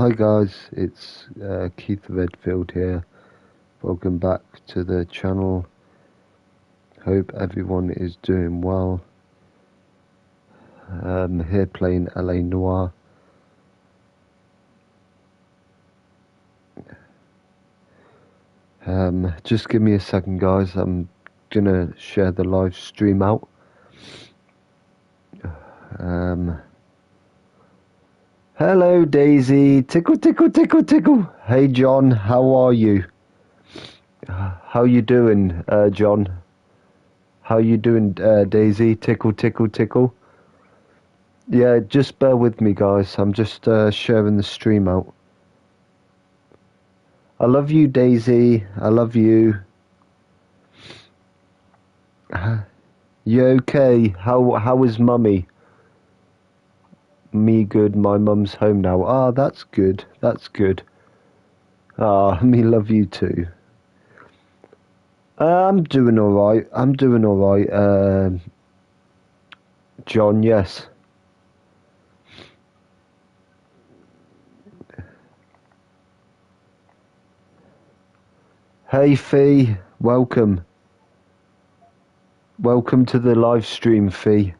Hi guys, it's Keith Redfield here. Welcome back to the channel. Hope everyone is doing well. Here playing LA Noire. Just give me a second guys, I'm gonna share the live stream out. Hello Daisy, tickle tickle tickle tickle. Hey John, how are you? How you doing, John? How you doing, Daisy? Tickle tickle tickle. Yeah, just bear with me guys, I'm just sharing the stream out. I love you Daisy, I love you. You okay? How is mummy? Me good, my mum's home now. Ah, that's good, that's good. Ah, me love you too. I'm doing alright, John, yes. Hey Fee, welcome. Welcome to the live stream, Fee.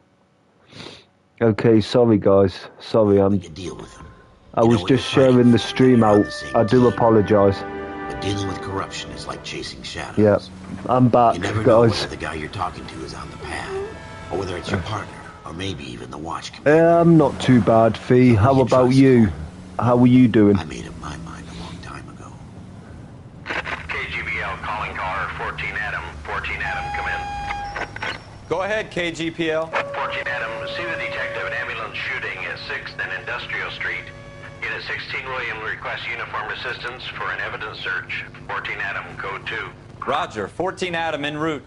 Okay, sorry guys, sorry, I was just sharing the stream out. I do apologise. But dealing with corruption is like chasing shadows. Yeah, I'm back, you never know guys. whether the guy you're talking to is on the pad, or whether it's your partner, or maybe even the watch commander. I'm not too bad, Fee. How about you? How are you doing? I made up my mind a long time ago. KGPL calling caller 14 Adam. 14 Adam, come in. Go ahead, KGPL. 14 Adam, see the detective, an ambulance shooting at 6th and Industrial Street. Unit 16 William requests uniformed assistance for an evidence search. 14 Adam, code 2. Roger, 14 Adam en route.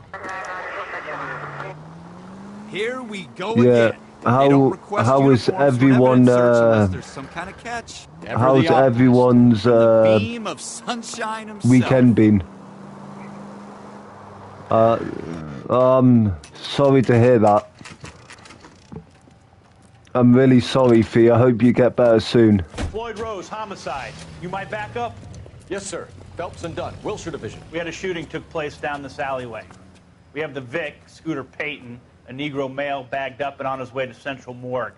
Here we go Yeah. again. How is everyone? Kind of catch. How's everyone's beam of sunshine himself. weekend been? Sorry to hear that. I'm really sorry, Fee. I hope you get better soon. Floyd Rose, homicide. You might back up? Yes, sir. Phelps and Dunn, Wilshire Division. We had a shooting took place down this alleyway. We have the Vic, Scooter Payton, a Negro male bagged up and on his way to Central Morgue.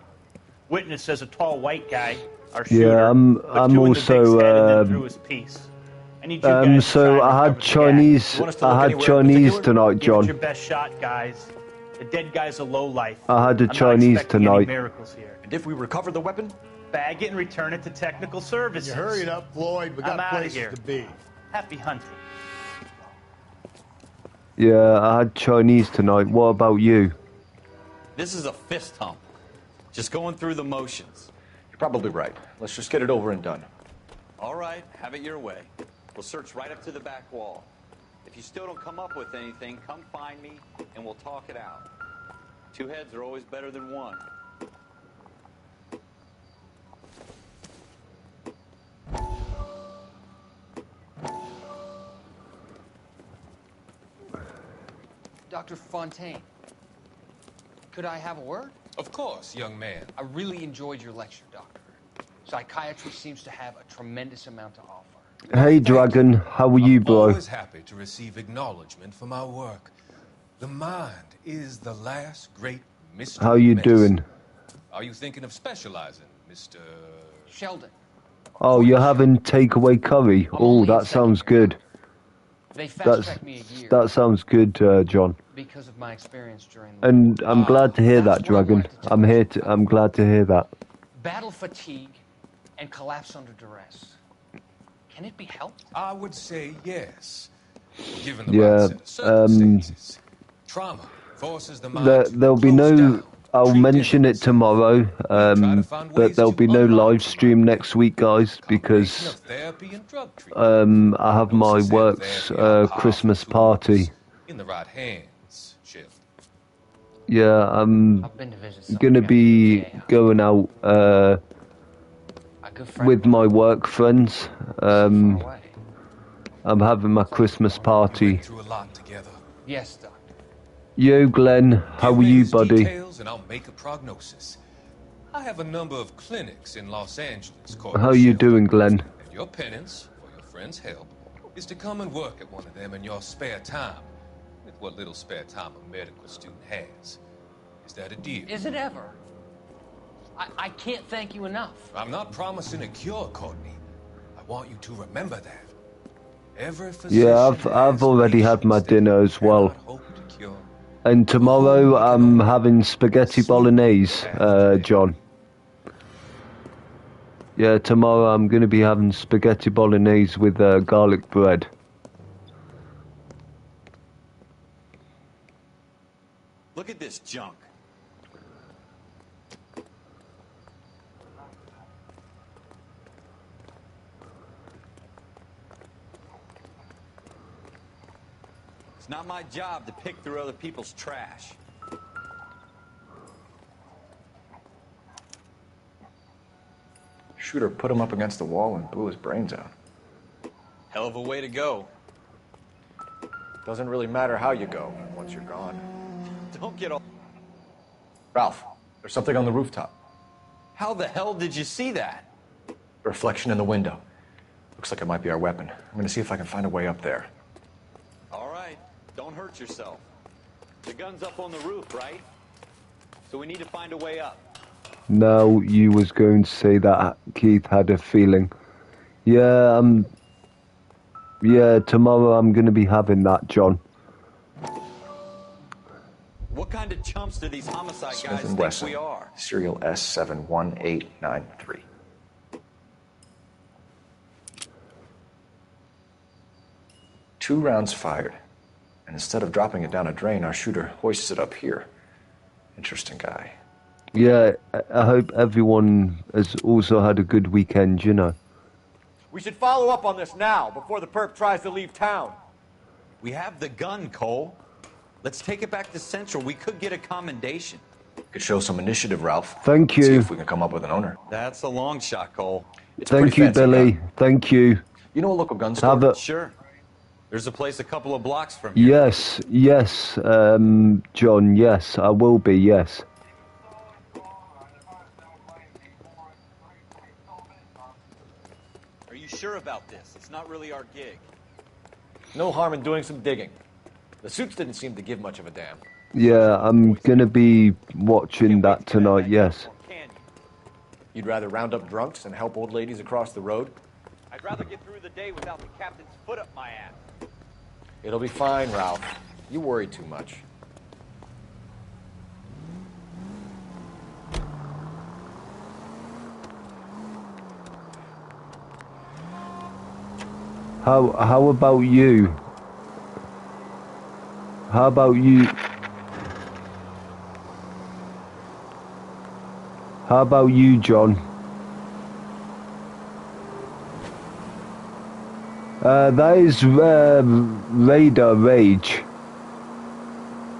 Witness says a tall white guy, our shooter, Yeah, I'm also through his piece. I need you guys so I had Chinese tonight, John. Your best shot, guys. The dead guy's a low life. I had a Chinese tonight. Miracles here. And if we recover the weapon? Bag it and return it to technical services. You hurry it up, Floyd. We got places to be. Happy hunting. Yeah, I had Chinese tonight. What about you? This is a fist hump. Just going through the motions. You're probably right. Let's just get it over and done. All right, have it your way. We'll search right up to the back wall. If you still don't come up with anything, come find me and we'll talk it out. Two heads are always better than one. Dr. Fontaine, could I have a word? Of course, young man. I really enjoyed your lecture, Doctor. Psychiatry seems to have a tremendous amount to offer. Hey, Dragon. How are you, bro? I'm always happy to receive acknowledgement for my work. The mind is the last great mystery. How you doing? Are you thinking of specializing, Mr. Sheldon? Oh, you're having takeaway curry. Oh, that sounds good. They fast-tracked me a year. That sounds good, John. Because of my experience during the And I'm glad to hear that, Dragon. I'm glad to hear that. battle fatigue and collapse under duress. Can it be helped? I would say yes. Given the right set of circumstances. Trauma forces the mind There'll be no. I'll mention it tomorrow, but there'll be no live stream next week, guys, because I have my work's Christmas party. In the right hands, Shift. Yeah, I'm gonna be going out with my work friends. I'm having my Christmas party. Yes, Doctor. Yo, Glenn, how are you, buddy? And I'll make a prognosis. I have a number of clinics in Los Angeles. How you doing, Glenn? And your penance, for your friend's help, is to come and work at one of them in your spare time. With what little spare time a medical student has. Is that a deal? Is it ever? I can't thank you enough. I'm not promising a cure, Courtney. I want you to remember that. Every physician I've already had my dinner as well. And tomorrow I'm having spaghetti bolognese, John. Yeah, tomorrow I'm going to be having spaghetti bolognese with garlic bread. Look at this junk. It's not my job to pick through other people's trash. Shooter put him up against the wall and blew his brains out. Hell of a way to go. Doesn't really matter how you go once you're gone. Don't get all... Ralph, there's something on the rooftop. How the hell did you see that? A reflection in the window. Looks like it might be our weapon. I'm gonna see if I can find a way up there. All right, don't hurt yourself. The gun's up on the roof, right? So we need to find a way up. No, you was going to say that Keith had a feeling. Yeah, tomorrow I'm going to be having that, John. What kind of chumps do these homicide Smith guys & Wesson, think we are? serial S71893. 2 rounds fired, and instead of dropping it down a drain, our shooter hoists it up here. Interesting guy. Yeah, I hope everyone has also had a good weekend, you know. We should follow up on this now, before the perp tries to leave town. We have the gun, Cole. Let's take it back to Central. We could get a commendation. Could show some initiative, Ralph. Thank you. See if we can come up with an owner. That's a long shot, Cole. Thank you, Billy. Gun. Thank you. You know a local gun store? Sure. There's a place a couple of blocks from here. Yes, John, yes, I will be, yes. Are you sure about this? It's not really our gig. No harm in doing some digging. The suits didn't seem to give much of a damn. Yeah, I'm gonna be watching that tonight, yes. You'd rather round up drunks and help old ladies across the road? I'd rather get through the day without the captain's foot up my ass. It'll be fine, Ralph. You worry too much. How about you? How about you? How about you, John? That is Raider Rage.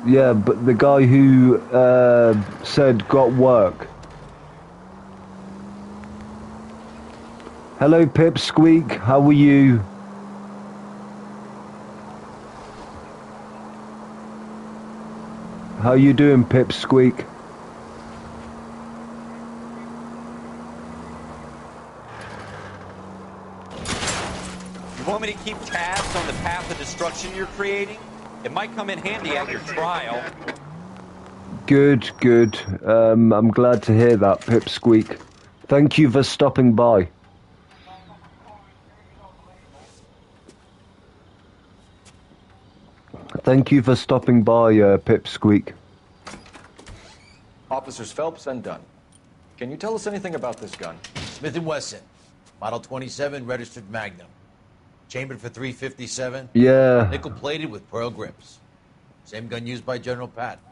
Yeah, but the guy who said got work. Hello, Pipsqueak. How are you? How you doing, Pipsqueak? You want me to keep tabs on the path of destruction you're creating? It might come in handy at your trial. Good, good. I'm glad to hear that, Pipsqueak. Thank you for stopping by. Thank you for stopping by, Pipsqueak. Officers Phelps and Dunn. Can you tell us anything about this gun? Smith & Wesson, Model 27, registered Magnum. Chambered for .357. Yeah. Nickel-plated with pearl grips. Same gun used by General Patton.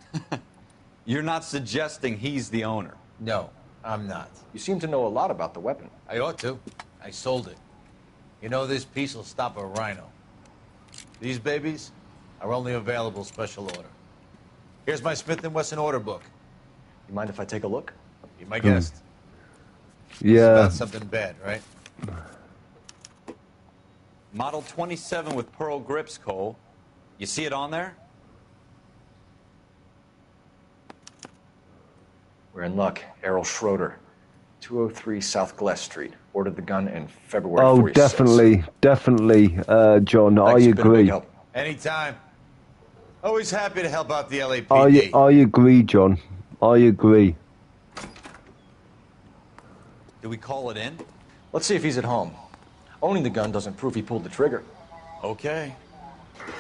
You're not suggesting he's the owner? No, I'm not. You seem to know a lot about the weapon. I ought to. I sold it. You know, this piece will stop a rhino. These babies are only available special order. Here's my Smith & Wesson order book. You mind if I take a look? Be my guest. Yeah. It's about something bad, right? Model 27 with pearl grips, Cole. You see it on there? We're in luck. Errol Schroeder, 203 South Glass Street. Ordered the gun in February 46. Definitely, John. I agree. Anytime. Always happy to help out the LAPD. I agree, John. I agree. Do we call it in? Let's see if he's at home. Owning the gun doesn't prove he pulled the trigger. Okay.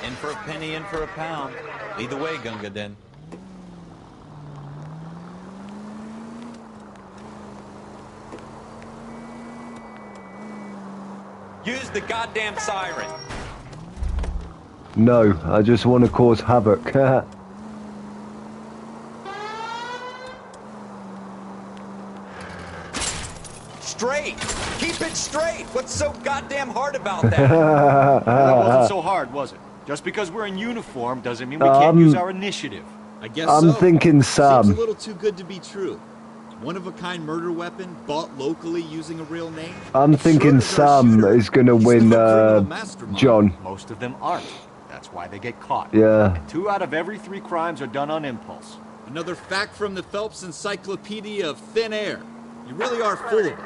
In for a penny, in for a pound. Lead the way, Gunga Din. Use the goddamn siren. No, I just want to cause havoc. Straight! Keep it straight! What's so goddamn hard about that? That wasn't so hard, was it? Just because we're in uniform doesn't mean we can't use our initiative. I guess I'm so. thinking Sam. Seems a little too good to be true. One-of-a-kind murder weapon bought locally using a real name. I'm thinking Sam is going to win, John. Most of them aren't. That's why they get caught. Yeah. And 2 out of every 3 crimes are done on impulse. Another fact from the Phelps Encyclopedia of Thin Air. You really are full of it.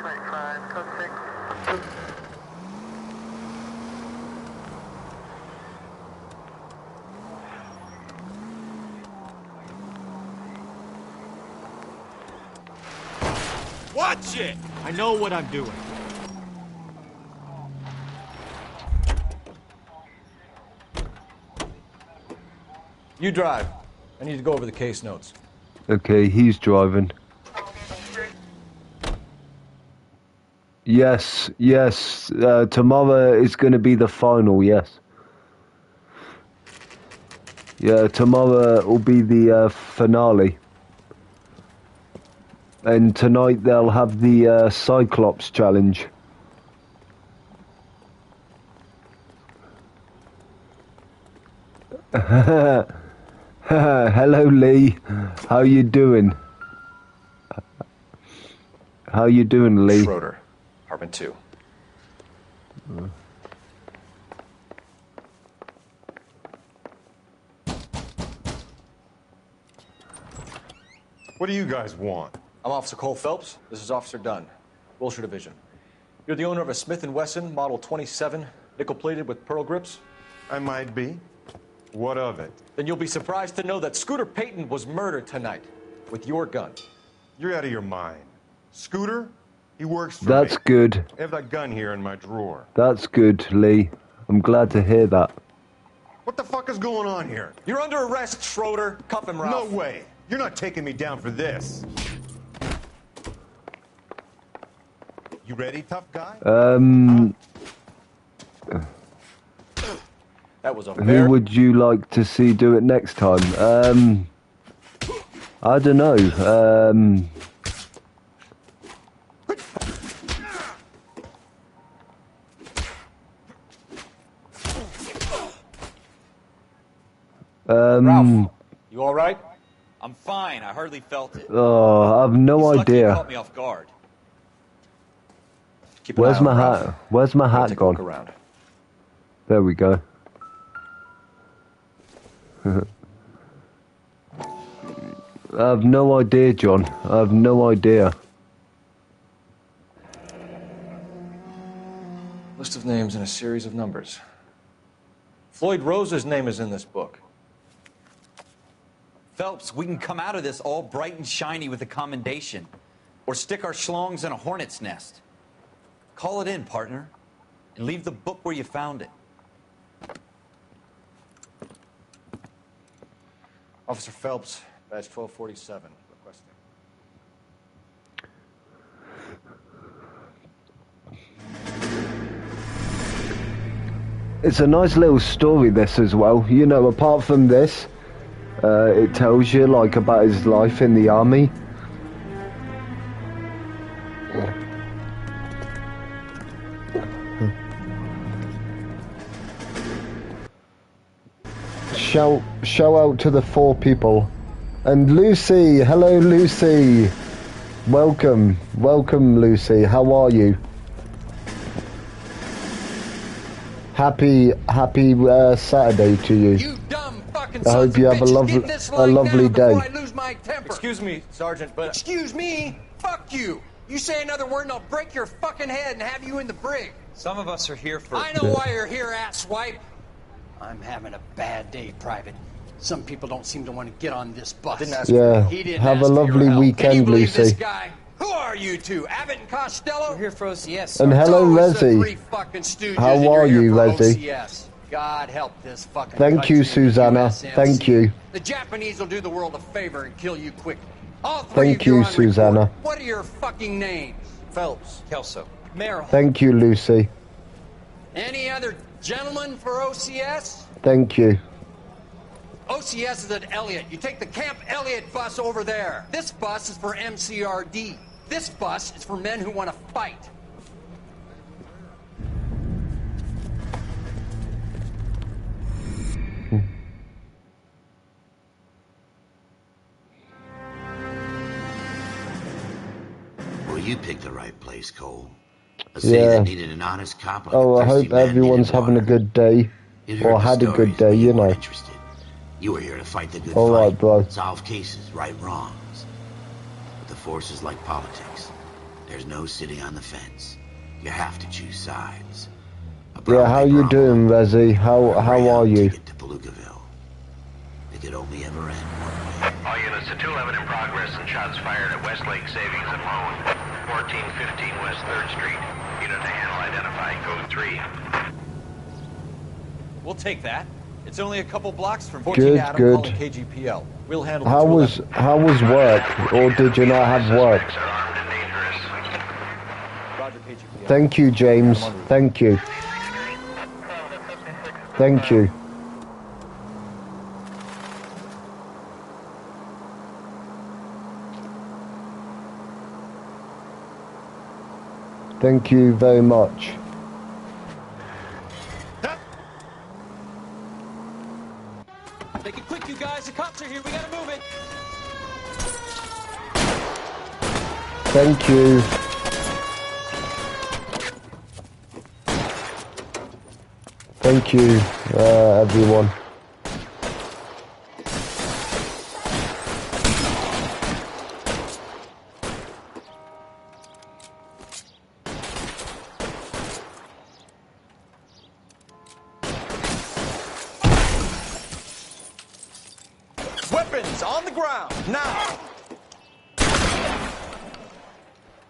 Watch it! I know what I'm doing. You drive. I need to go over the case notes. Okay, he's driving. Yes. Tomorrow is going to be the final, yes. Yeah, tomorrow will be the finale. And tonight they'll have the Cyclops challenge. Hello, Lee. How you doing? How you doing, Lee? Schroeder, apartment 2. What do you guys want? I'm Officer Cole Phelps. This is Officer Dunn, Wilshire Division. You're the owner of a Smith & Wesson Model 27, nickel-plated with pearl grips? I might be. What of it? Then you'll be surprised to know that Scooter Payton was murdered tonight with your gun. You're out of your mind. Scooter? He works for That's me. good. I have that gun here in my drawer. That's good, Lee. I'm glad to hear that. What the fuck is going on here? You're under arrest, Schroeder. Cuff him, Ralph. No way. You're not taking me down for this. You ready, tough guy? That was a Who would you like to see do it next time? I don't know. Ralph, you all right? I'm fine. I hardly felt it. Oh, I have no It's lucky you idea. caught me off guard. Keep an Where's eye on my Ralph. hat? Where's my hat Take a gone? look around. There we go. I have no idea, John. I have no idea. List of names and a series of numbers. Floyd Rose's name is in this book. Phelps, we can come out of this all bright and shiny with a commendation. Or stick our schlongs in a hornet's nest. Call it in, partner. And leave the book where you found it. Officer Phelps, badge 1247, requesting. It's a nice little story, this, as well. You know, apart from this, it tells you, like, about his life in the army. Shout out to the 4 people. And Lucy, hello Lucy. Welcome, Lucy. How are you? Happy Saturday to you. You dumb fucking I hope you have a lovely day. lose my temper. Excuse me, Sergeant, but... Excuse me? Fuck you. You say another word and I'll break your fucking head and have you in the brig. Some of us are here for... I know why you're here, asswipe. I'm having a bad day, Private. Some people don't seem to want to get on this bus. Yeah, have a lovely weekend, Lucy. This guy? Who are you two? Abbott and Costello? We're here for OCS. And hello, Rezzy. How are you, Rezzy? God help this fucking Thank you, Susanna. Thank you. The Japanese will do the world a favor and kill you quickly. All three Thank you, Susanna. What are your fucking names? Phelps. Kelso. Merrill. Thank you, Lucy. Any other gentlemen for OCS? Thank you. OCS is at Elliott. You take the Camp Elliott bus over there. This bus is for MCRD. This bus is for men who want to fight. Well, you picked the right place, Cole. A city that needed an honest cop. Oh, I hope everyone's having a good day. Or had a good day, you know. You were here to fight the good fight, bro. Solve cases, right wrongs. But the force is like politics. There's no sitting on the fence. You have to choose sides. Yeah, how you doing, Rezzy? How are you? To Palookaville. It could only ever end one way. All units to 211 in progress and shots fired at Westlake Savings and Loan, 1415 West 3rd Street. Unit to handle identified, code 3. We'll take that. It's only a couple blocks from 14 Adam good. calling KGPL. We'll handle how was work, or did you not have work? Thank you, James. Thank you. Thank you. Thank you very much. Make it quick, you guys. The cops are here. We gotta move it. Thank you. Thank you, everyone. Weapons on the ground, now!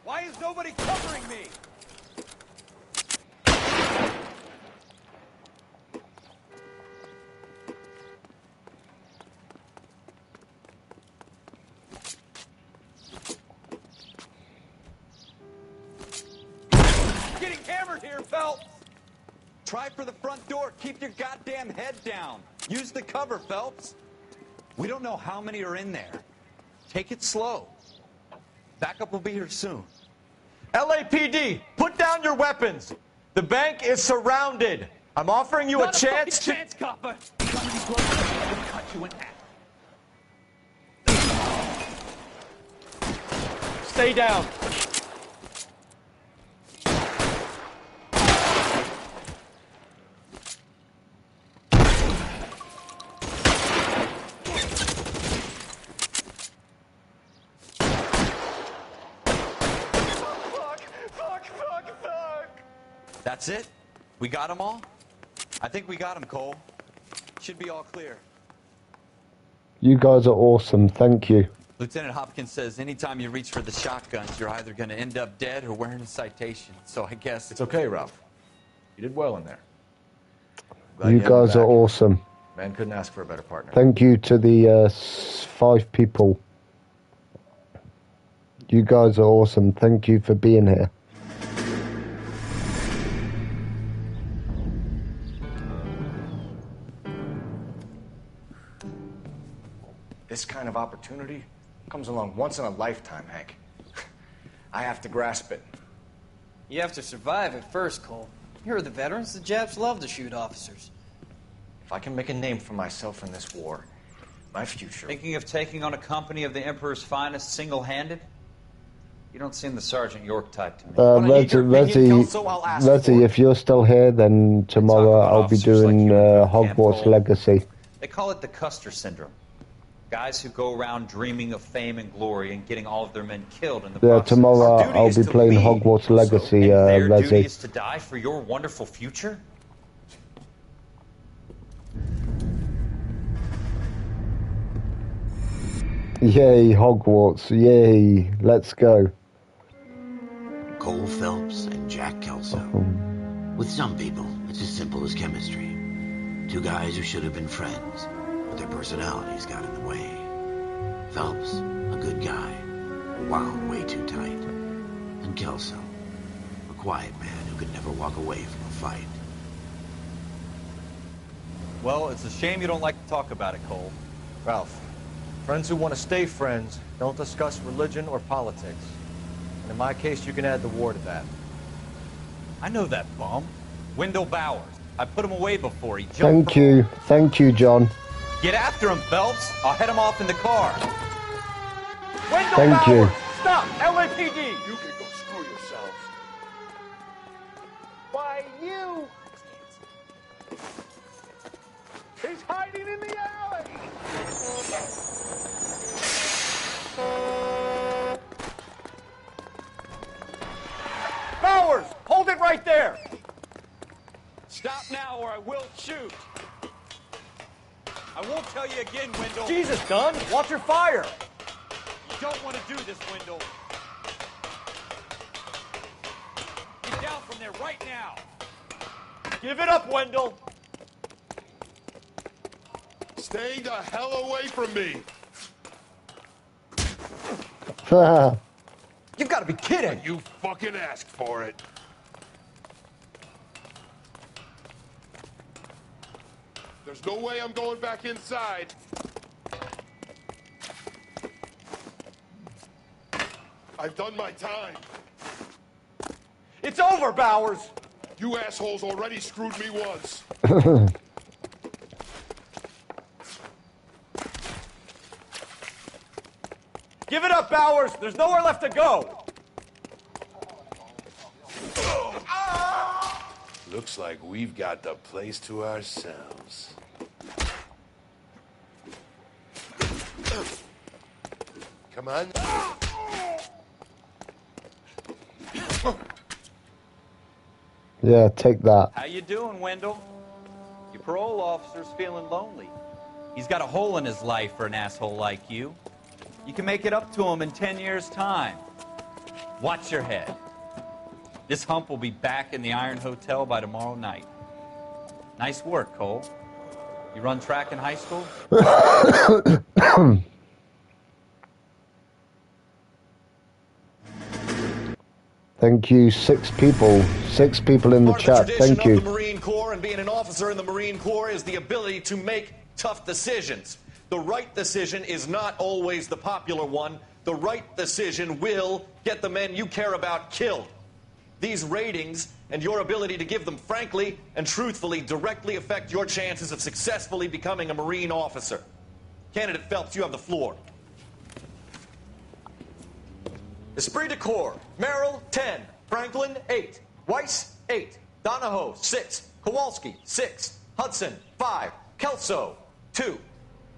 Why is nobody covering me? Getting hammered here, Phelps! Try for the front door. Keep your goddamn head down. Use the cover, Phelps. We don't know how many are in there. Take it slow. Backup will be here soon. LAPD, put down your weapons. The bank is surrounded. I'm offering you a chance to... chance, copper. Somebody will cut you in half. Stay down. That's it? We got them all? I think we got them, Cole. Should be all clear. You guys are awesome. Thank you. Lieutenant Hopkins says anytime you reach for the shotguns, you're either going to end up dead or wearing a citation. So I guess... It's okay, Ralph. You did well in there. You guys are awesome. Man couldn't ask for a better partner. Thank you to the 5 people. You guys are awesome. Thank you for being here. This kind of opportunity comes along once in a lifetime, Hank. I have to grasp it. You have to survive it first, Cole. Here are the veterans. The Japs love to shoot officers. If I can make a name for myself in this war, my future... Thinking of taking on a company of the Emperor's finest single-handed? You don't seem the Sergeant York type to me. Rezzy, if you're still here, then tomorrow I'll be doing Hogwarts Legacy. They call it the Custer Syndrome. Guys who go around dreaming of fame and glory and getting all of their men killed in the Yeah, process. tomorrow I'll be playing Hogwarts Legacy, Their duty Resi. is to die for your wonderful future? Yay, Hogwarts, yay, let's go. Cole Phelps and Jack Kelso. With some people, it's as simple as chemistry. Two guys who should have been friends, but their personalities got in the way. Phelps, a good guy, wound way too tight. And Kelso, a quiet man who could never walk away from a fight. Well, it's a shame you don't like to talk about it, Cole. Ralph, friends who want to stay friends don't discuss religion or politics. And in my case, you can add the war to that. I know that bum. Wendell Bowers. I put him away before he jumped. Thank you, John. Get after him, Phelps. I'll head him off in the car. Wendell Thank Bowers! you. Stop! LAPD! You can go screw yourself. Why, you! He's hiding in the alley! Bowers! Hold it right there! Stop now or I will shoot. I won't tell you again, Wendell. Jesus, Dunn! Watch your fire! You don't want to do this, Wendell. Get down from there right now. Give it up, Wendell! Stay the hell away from me! You've got to be kidding! You fucking asked for it. There's no way I'm going back inside. I've done my time. It's over, Bowers! You assholes already screwed me once. Give it up, Bowers! There's nowhere left to go! Looks like we've got the place to ourselves. Come on. Yeah, take that. How you doing, Wendell? Your parole officer's feeling lonely. He's got a hole in his life for an asshole like you. You can make it up to him in 10 years' time. Watch your head. This hump will be back in the Iron Hotel by tomorrow night. Nice work, Cole. You run track in high school? Thank you, 6 people. 6 people in the chat. Thank you. Part of the Marine Corps and being an officer in the Marine Corps is the ability to make tough decisions. The right decision is not always the popular one. The right decision will get the men you care about killed. These ratings and your ability to give them frankly and truthfully directly affect your chances of successfully becoming a Marine officer. Candidate Phelps, you have the floor. Esprit de Corps, Merrill, 10. Franklin, 8. Weiss, 8. Donahoe, 6. Kowalski, 6. Hudson, 5. Kelso, 2.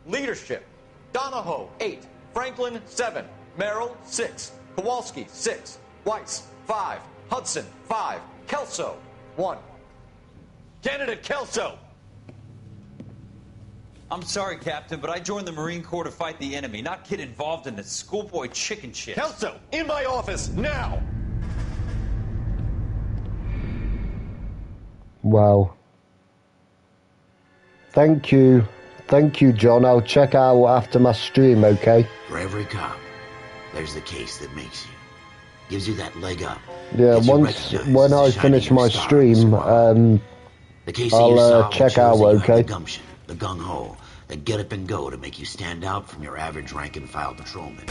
Leadership, Donahoe, 8. Franklin, 7. Merrill, 6. Kowalski, 6. Weiss, 5. Hudson, 5. Kelso, 1. Candidate Kelso. I'm sorry, Captain, but I joined the Marine Corps to fight the enemy, not get involved in this schoolboy chicken shit. Kelso, in my office, now! Wow. Thank you. Thank you, John. I'll check out after my stream, okay? For every cop, there's the case that makes you. Gives you that leg up. Yeah, when I finish my stream, I'll check out, okay? The gumption, the gung-ho, the get up and go to make you stand out from your average rank-and-file patrolman.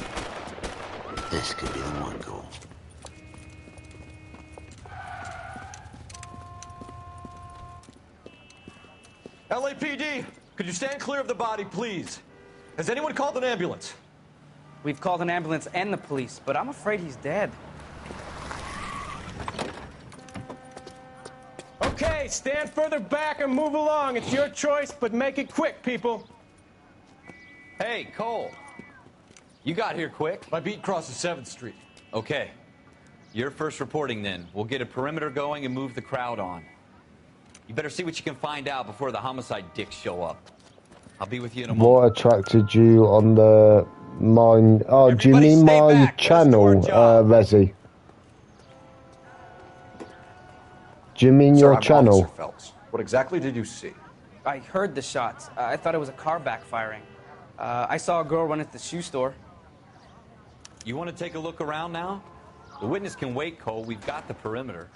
This could be the one, Cole. LAPD, could you stand clear of the body, please? Has anyone called an ambulance? We've called an ambulance and the police, but I'm afraid he's dead. Okay, stand further back and move along. It's your choice, but make it quick, people. Hey, Cole. You got here quick. My beat crosses 7th Street. Okay. You're first reporting then. We'll get a perimeter going and move the crowd on. You better see what you can find out before the homicide dicks show up. I'll be with you in a moment. What attracted you on the mine? Oh, do you mean my channel, Resi? Do you mean your channel? Officer Phelps. What exactly did you see? I heard the shots. I thought it was a car backfiring. I saw a girl run at the shoe store. You want to take a look around now? The witness can wait, Cole. We've got the perimeter.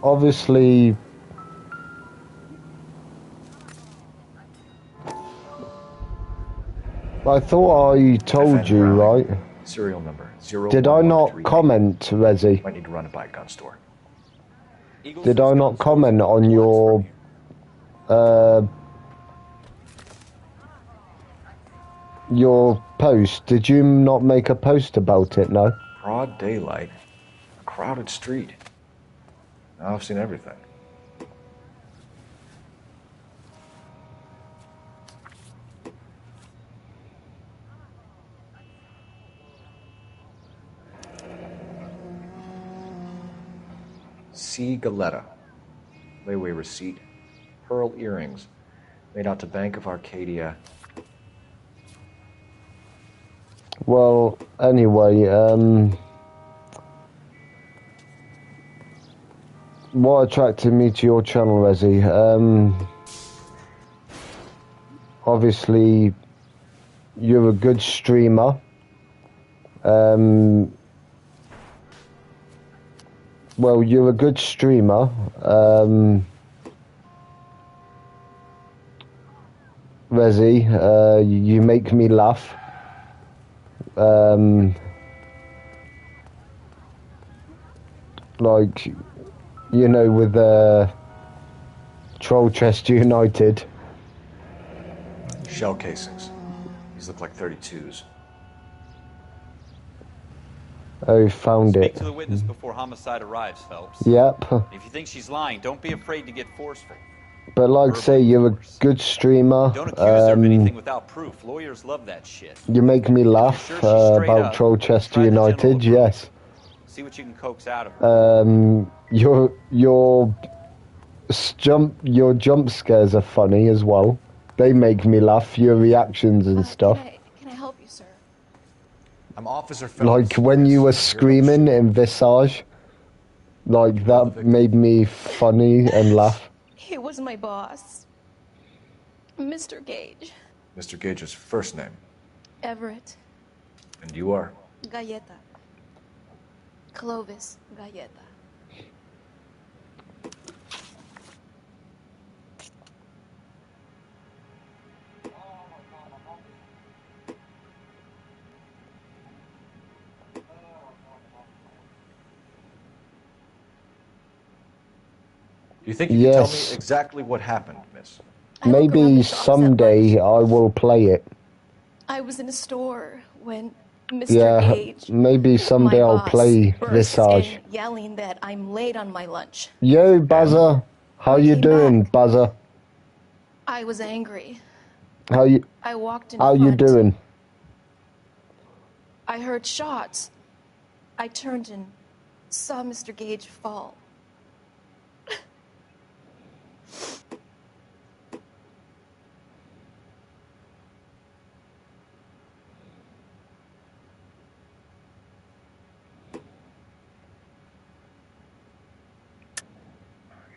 Obviously, I thought I told you, right? Serial number 0. Did I not comment, Resi? Might need to run it by a gun store. Did I not comment on your post? Did you not make a post about it? No. Broad daylight, a crowded street. Now I've seen everything. C. Galetta. Layaway receipt. Pearl earrings. Made out to Bank of Arcadia. Well, anyway, what attracted me to your channel, Resi? Obviously, you're a good streamer. Well, you're a good streamer. Resi, you make me laugh. Like, you know, with Troll Chest United. Shell casings. These look like 32s. Oh, found Speak it. to the witness before homicide arrives, Phelps. Yep. If you think she's lying, don't be afraid to get forceful. But like I say, you're a good streamer. Don't accuse her of anything without proof. Lawyers love that shit. You make me laugh about Troll Chest United, yes. See what you can coax out of her. Your jump scares are funny as well. They make me laugh. Your reactions and stuff. Can I help you, sir? I'm Officer Phelps. Like when you were screaming in Visage, like that made me funny and laugh. He was my boss, Mr. Gage. Mr. Gage's first name. Everett. And you are? Galleta. Clovis Galleta. Do you think you can tell me exactly what happened, miss? Maybe someday I will play it. I was in a store when Mr. Gage, maybe someday I'll play Visage. yelling that I'm late on my lunch. Yo, Buzzer. How you doing, Buzzer? I was angry. I walked in How you front. doing? I heard shots. I turned and saw Mr. Gage fall.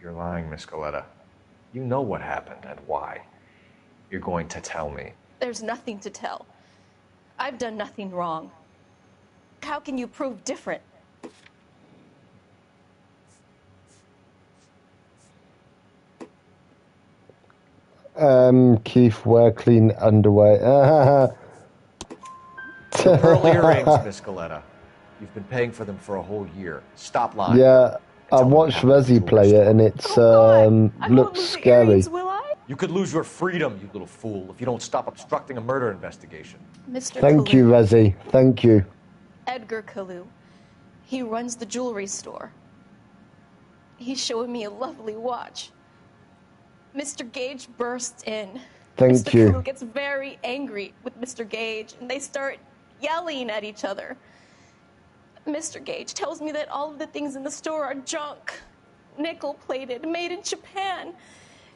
You're lying, Miss Galetta. You know what happened and why. You're going to tell me. There's nothing to tell. I've done nothing wrong. How can you prove different? Keith, wear clean underwear. The pearl earrings, Miss Galetta. You've been paying for them for a whole year. Stop lying. Yeah, I watched Resi play it and it's looks scary. You could lose your freedom, you little fool, if you don't stop obstructing a murder investigation. Mr. Thank you, Resi. Thank you. Edgar Kalu. He runs the jewelry store. He showed me a lovely watch. Mr. Gage bursts in. Thank Mr. you. Kalu gets very angry with Mr. Gage, and they start yelling at each other. Mr. Gage tells me that all of the things in the store are junk, nickel-plated, made in Japan,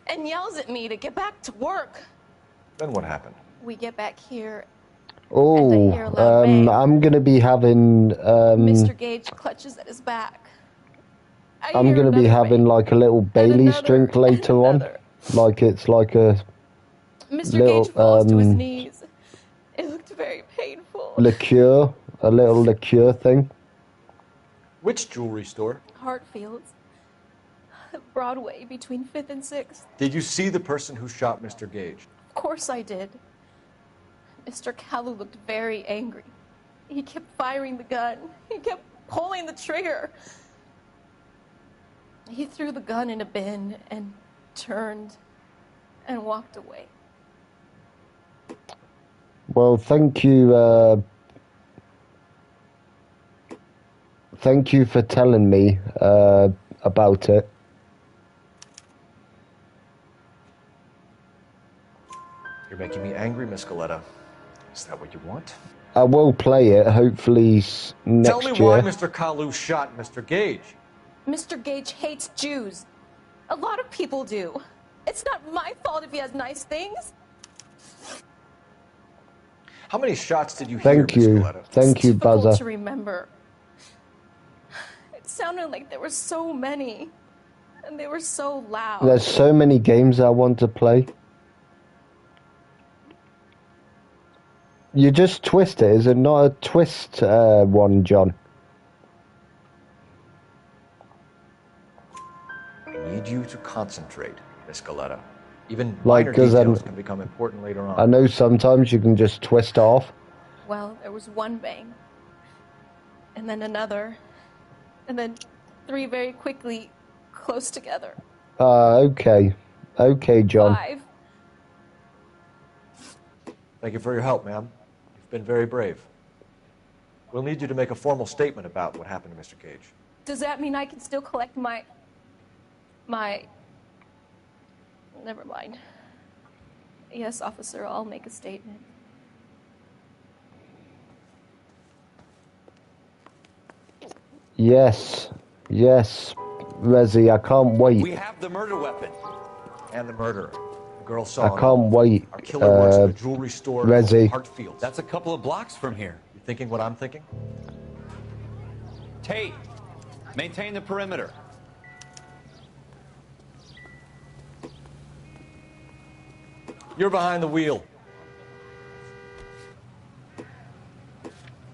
and yells at me to get back to work. Then what happened? We get back here. Oh, I'm gonna be having Mr. Gage clutches at his back. I'm gonna be having like a little Bailey's drink later on. Like it's like a Mr. little Gage falls to his knees. It looked very painful. liqueur, a little liqueur thing. Which jewelry store? Hartfield's. Broadway between 5th and 6th. Did you see the person who shot Mr. Gage? Of course I did. Mr. Kalu looked very angry. He kept firing the gun. He kept pulling the trigger. He threw the gun in a bin and turned and walked away. Well, thank you. Thank you for telling me about it. You're making me angry, Miss Galetta. Is that what you want? I will play it, hopefully next Tell me year. why Mr. Kalu shot Mr. Gage. Mr. Gage hates Jews. A lot of people do. It's not my fault if he has nice things. How many shots did you hear, Thank Miss you. Galetta? Thank you, Difficult Buzzer. to remember. It sounded like there were so many, and they were so loud. There's so many games I want to play. You just twist it. Is it not a twist one, John? I need you to concentrate, Miss Galetta. Even Like, minor 'cause details can become important later on. I know sometimes you can just twist off. Well, there was one bang, and then another, and then 3 very quickly, close together. Okay. Okay, John. 5. Thank you for your help, ma'am. You've been very brave. We'll need you to make a formal statement about what happened to Mr. Gage. Does that mean I can still collect my... Never mind. Yes, officer, I'll make a statement. Yes. Yes. Resi, I can't wait. We have the murder weapon. And the murderer. The girl saw I can't wait. Our killer works at a jewelry store in Resi. Hartfield. That's a couple of blocks from here. You thinking what I'm thinking? Tate, maintain the perimeter. You're behind the wheel.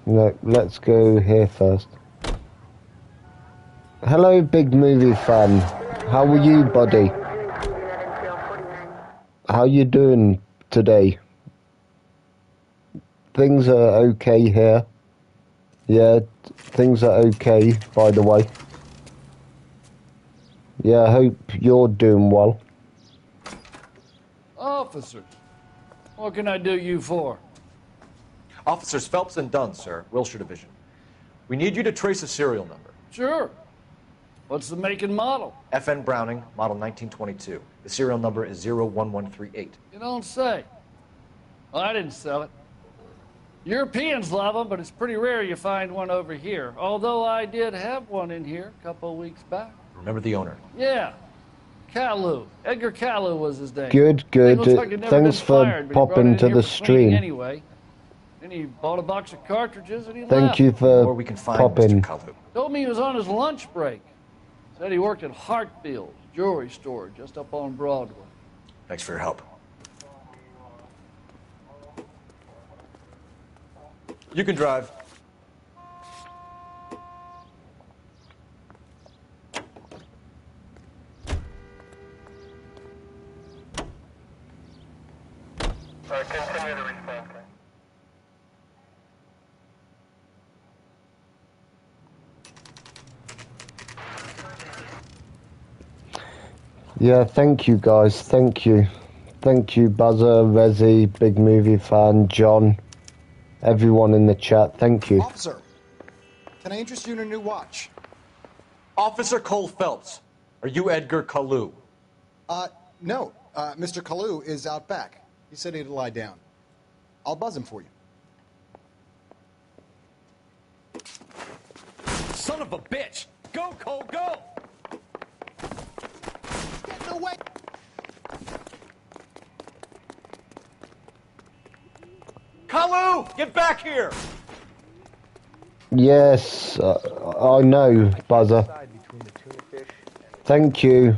No, let's go here first. Hello, big movie fan. How are you, buddy? How you doing today? Things are okay here. Yeah, things are okay, by the way. Yeah, I hope you're doing well. Officers, what can I do you for? Officers Phelps and Dunn, sir, Wilshire Division. We need you to trace a serial number. Sure. What's the make and model? FN Browning, model 1922. The serial number is 01138. You don't say. Well, I didn't sell it. Europeans love them, but it's pretty rare you find one over here. Although I did have one in here a couple of weeks back. Remember the owner? Yeah. Kalu. Edgar Kalu was his name. Good, Thing good. looks like he'd never Thanks been for fired, but he brought popping it in to here the for cleaning stream. Anyway. Then he bought a box of cartridges and he Thank left. you for Or we can find popping. Mr. Kalu. Told me he was on his lunch break. Said he worked at Hartfield's jewelry store just up on Broadway. Thanks for your help. You can drive. Continue the response. Yeah, thank you guys. Thank you. Thank you, Buzzer, Rezi, big movie fan, John, everyone in the chat. Thank you. Officer, can I interest you in a new watch? Officer Cole Phelps, are you Edgar Kalu? No. Mr. Kalu is out back. He said he'd lie down. I'll buzz him for you. Son of a bitch! Go, Cole, go! Get in the way! Kalu! Get back here! Yes, I know, Buzzer. Thank you.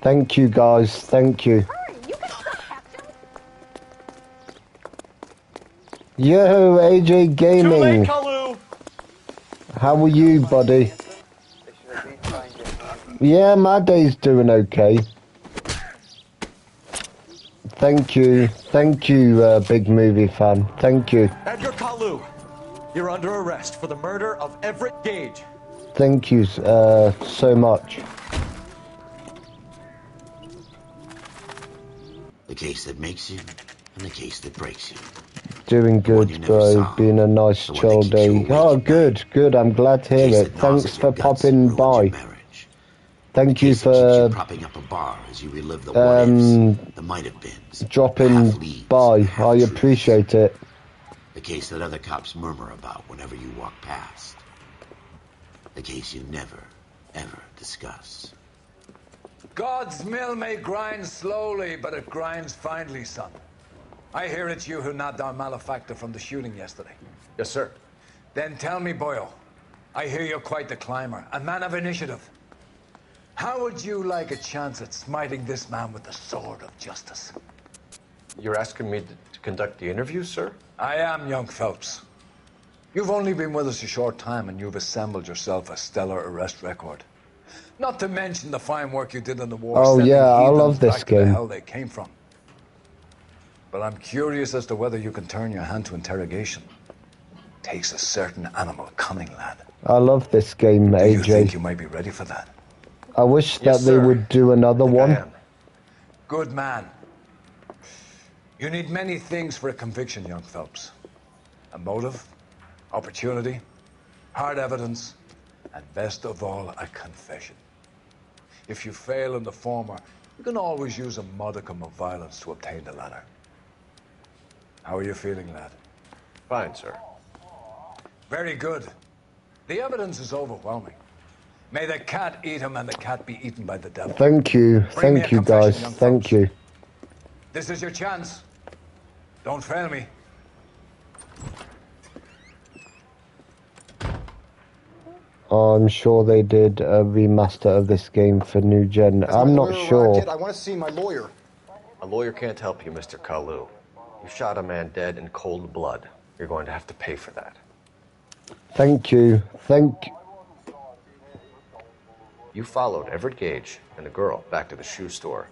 Thank you, guys. Thank you. Yo, AJ Gaming. Too late, Kalu! How are you, buddy? Yeah, my day's doing okay. Thank you, big movie fan. Thank you. Edgar Kalu, you're under arrest for the murder of Everett Gage. Thank you so much. The case that makes you, and the case that breaks you. Doing good, bro. Being a nice chill day. Oh, good. I'm glad to hear it. Thanks for popping by. Thank you for propping up a bar as you relive the what ifs, the might have beens, dropping by. I appreciate it. The case that other cops murmur about whenever you walk past. The case you never, ever discuss. God's mill may grind slowly, but it grinds finely, son. I hear it's you who nabbed our malefactor from the shooting yesterday. Yes, sir. Then tell me, Boyle, I hear you're quite the climber, a man of initiative. How would you like a chance at smiting this man with the sword of justice? You're asking me to conduct the interview, sir? I am, young Phelps. You've only been with us a short time, and you've assembled yourself a stellar arrest record. Not to mention the fine work you did in the war. Oh yeah, I sending love this back to the game. hell they came from. But I'm curious as to whether you can turn your hand to interrogation. Takes a certain animal cunning, lad. I love this game, Do you think AJ. you might be ready for that? I wish Yes, that they sir. would do another one. Good man. You need many things for a conviction, young Phelps. A motive, opportunity, hard evidence, and best of all, a confession. If you fail in the former, you can always use a modicum of violence to obtain the latter. How are you feeling, lad? Fine, sir. Very good. The evidence is overwhelming. May the cat eat him and the cat be eaten by the devil. Thank you, Bring me thank a you, confession, guys. young Thank you. This is your chance. Don't fail me. I'm sure they did a remaster of this game for new gen. I'm not sure. I want to see my lawyer. A lawyer can't help you, Mr. Kalu. You shot a man dead in cold blood. You're going to have to pay for that. Thank you. You followed Everett Gage and the girl back to the shoe store.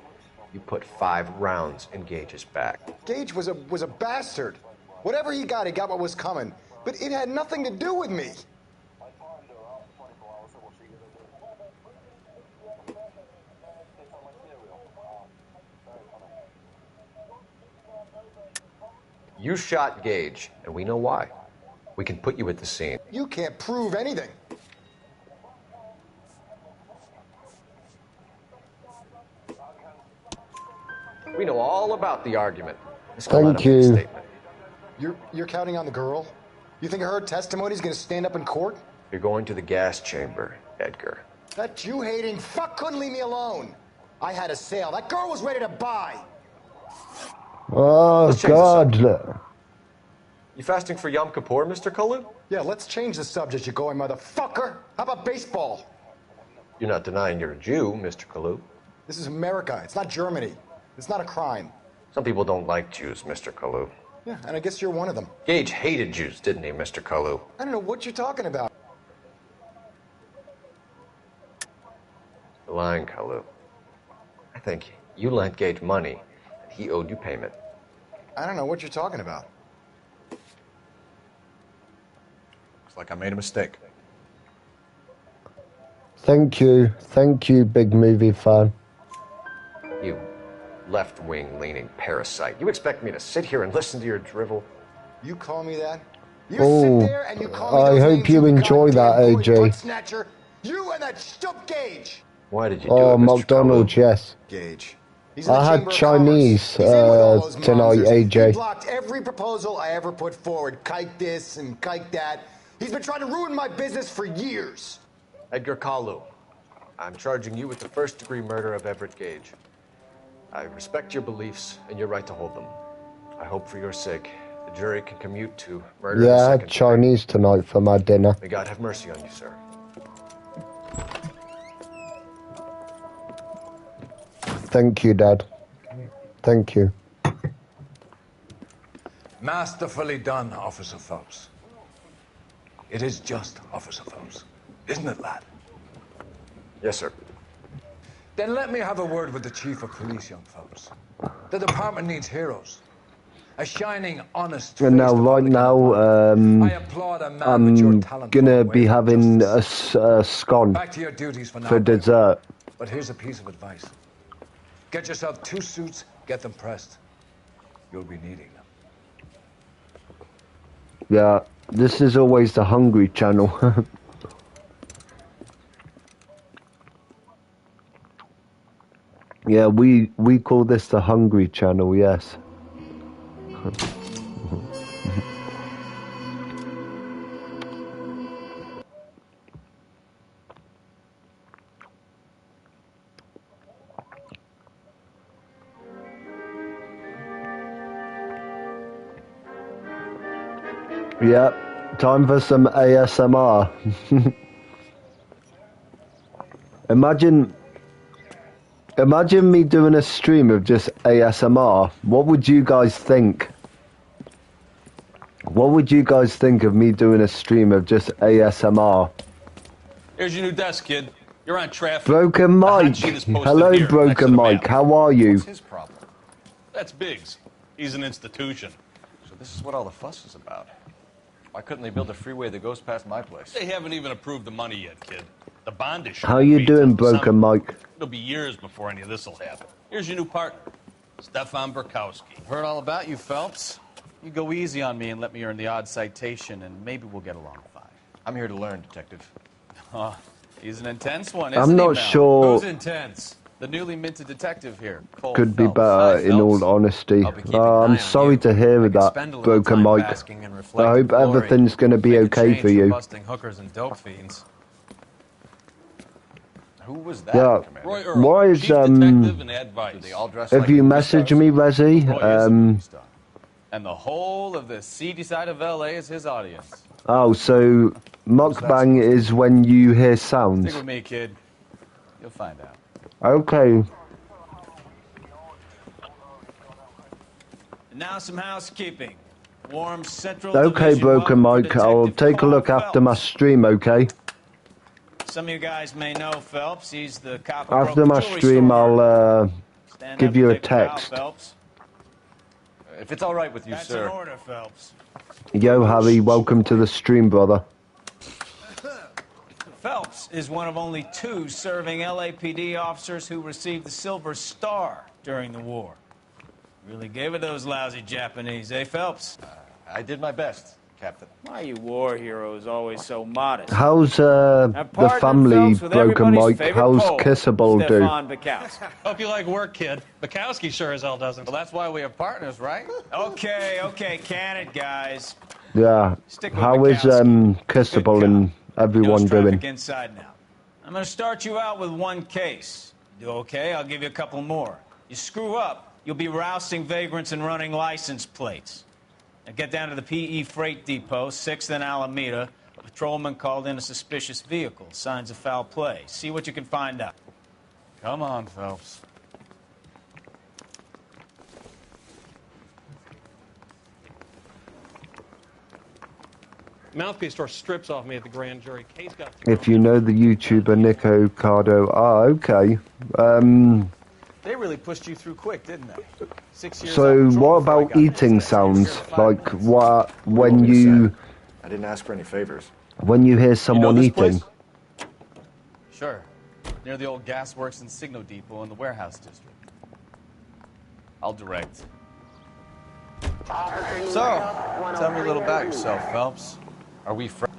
You put 5 rounds in Gage's back. Gage was a bastard. Whatever he got what was coming. But it had nothing to do with me. You shot Gage, and we know why. We can put you at the scene. You can't prove anything. We know all about the argument. Ms. Thank Coletta made a you. statement. You're counting on the girl? You think her testimony's gonna stand up in court? You're going to the gas chamber, Edgar. That Jew-hating fuck couldn't leave me alone. I had a sale. That girl was ready to buy. Oh, Let's change the God. You fasting for Yom Kippur, Mr. Kalu? Yeah, let's change the subject, you going motherfucker. How about baseball? You're not denying you're a Jew, Mr. Kalu. This is America. It's not Germany. It's not a crime. Some people don't like Jews, Mr. Kalu. Yeah, and I guess you're one of them. Gage hated Jews, didn't he, Mr. Kalu? I don't know what you're talking about. You're lying, Kalu. I think you lent Gage money, and he owed you payment. I don't know what you're talking about. Looks like I made a mistake. Thank you, big movie fan. You left-wing leaning parasite. You expect me to sit here and listen to your drivel? You call me that? You Oh, sit there and you call me I those hope names, you enjoy that, goddamn AJ. butt snatcher. You and that stup Gage. Why did you do Oh, it, Mr. McDonald's, yes. Gage. He's in the I had Chamber of Chinese Commerce. He's in with all those tonight, monsters. He AJ. blocked every proposal I ever put forward. Kike this and kike that. He's been trying to ruin my business for years. Edgar Kalu, I'm charging you with the first-degree murder of Everett Gage. I respect your beliefs and your right to hold them. I hope for your sake the jury can commute to murder Yeah, the I had second Chinese tonight for my dinner. degree. May God have mercy on you, sir. Thank you, Dad. Thank you. Masterfully done, Officer Phelps. It is just, Officer Phelps. Isn't it, lad? Yes, sir. Then let me have a word with the Chief of Police, young Phelps. The department needs heroes. A shining, honest And now, right now, I applaud a man with your I'm talent gonna for be way of having justice. a scone Back to your duties for now. for dessert. But here's a piece of advice. Get yourself 2 suits, get them pressed. You'll be needing them. Yeah, this is always the hungry channel. Yeah, we call this the hungry channel, yes. Yeah, time for some ASMR. Imagine me doing a stream of just ASMR. What would you guys think? What would you guys think of me doing a stream of just ASMR? Here's your new desk, kid. You're on traffic. Broken The hot Mike. sheet is posted Hello, here, next to Broken the Mike. map. How are you? What's his problem? That's Biggs. He's an institution. So this is what all the fuss is about. Why couldn't they build a freeway that goes past my place? They haven't even approved the money yet, kid. The bond issue. How you doing, Broken Mike? It'll be years before any of this will happen. Here's your new partner, Stefan Burkowski. Heard all about you, Phelps. You go easy on me and let me earn the odd citation, and maybe we'll get along fine. I'm here to learn, Detective. Oh, he's an intense one, isn't I'm he, not Mel? sure. Who's intense? The newly minted detective here, Cole Could be Phelps. better, Hi, in all Phelps. honesty. I'll be keeping an eye I'm on sorry you. to hear that, spend a little Broken time Mike. basking in I reflective hope glory. everything's going to be Make a okay change for from you. busting hookers and dope fiends. Who was that? Yeah. Commander? Roy Earl, Why is chief detective and advice. They all dress if like you movie message stars? me, Resi, Roy is a movie star. And the whole of the seedy side of LA is his audience. oh, so mukbang is when you hear sounds. Stick with me, kid. You'll find out. Okay. And now some housekeeping. Warm Central Okay, Division Broken welcome for Mike. I'll Detective take a Cole look after my Phelps. stream, okay? Some of you guys may know Phelps. He's the cop who After broke my the jewelry stream, store. I'll Stand give up you and a take bow, text. Phelps. If it's all right with you, That's sir. an order, Phelps. Yo, Harry, welcome to the stream, brother. Phelps is one of only 2 serving LAPD officers who received the Silver Star during the war. Really gave it those lousy Japanese, eh, Phelps? I did my best, Captain. Why are you war heroes always so modest? How's Now, the partner family, Phelps with Broken everybody's Mike? favorite How's Pole, Kissable do? Stefan Bukowski. Hope you like work, kid. Bukowski sure as hell doesn't. Well, that's why we have partners, right? Okay, can it, guys? Yeah. Stick with How is Kissable and everyone doing? Traffic inside now. I'm going to start you out with one case. You do okay? I'll give you a couple more. You screw up, you'll be rousting vagrants and running license plates. Now get down to the PE Freight Depot, 6th and Alameda. A patrolman called in a suspicious vehicle. Signs of foul play. See what you can find out. Come on, Phelps. Mouthpiece store strips off me at the grand jury. Case got If you know the YouTuber Nico Cardo, okay. They really pushed you through quick, didn't they? 6 years So out patrol what before I about got eating this. sounds? Like what What when you you said. I didn't ask for any favors. when you hear someone this eating? place? Sure. Near the old gasworks and Signo Depot in the warehouse district. I'll direct. So, tell me a little about yourself, Phelps. Are we friends?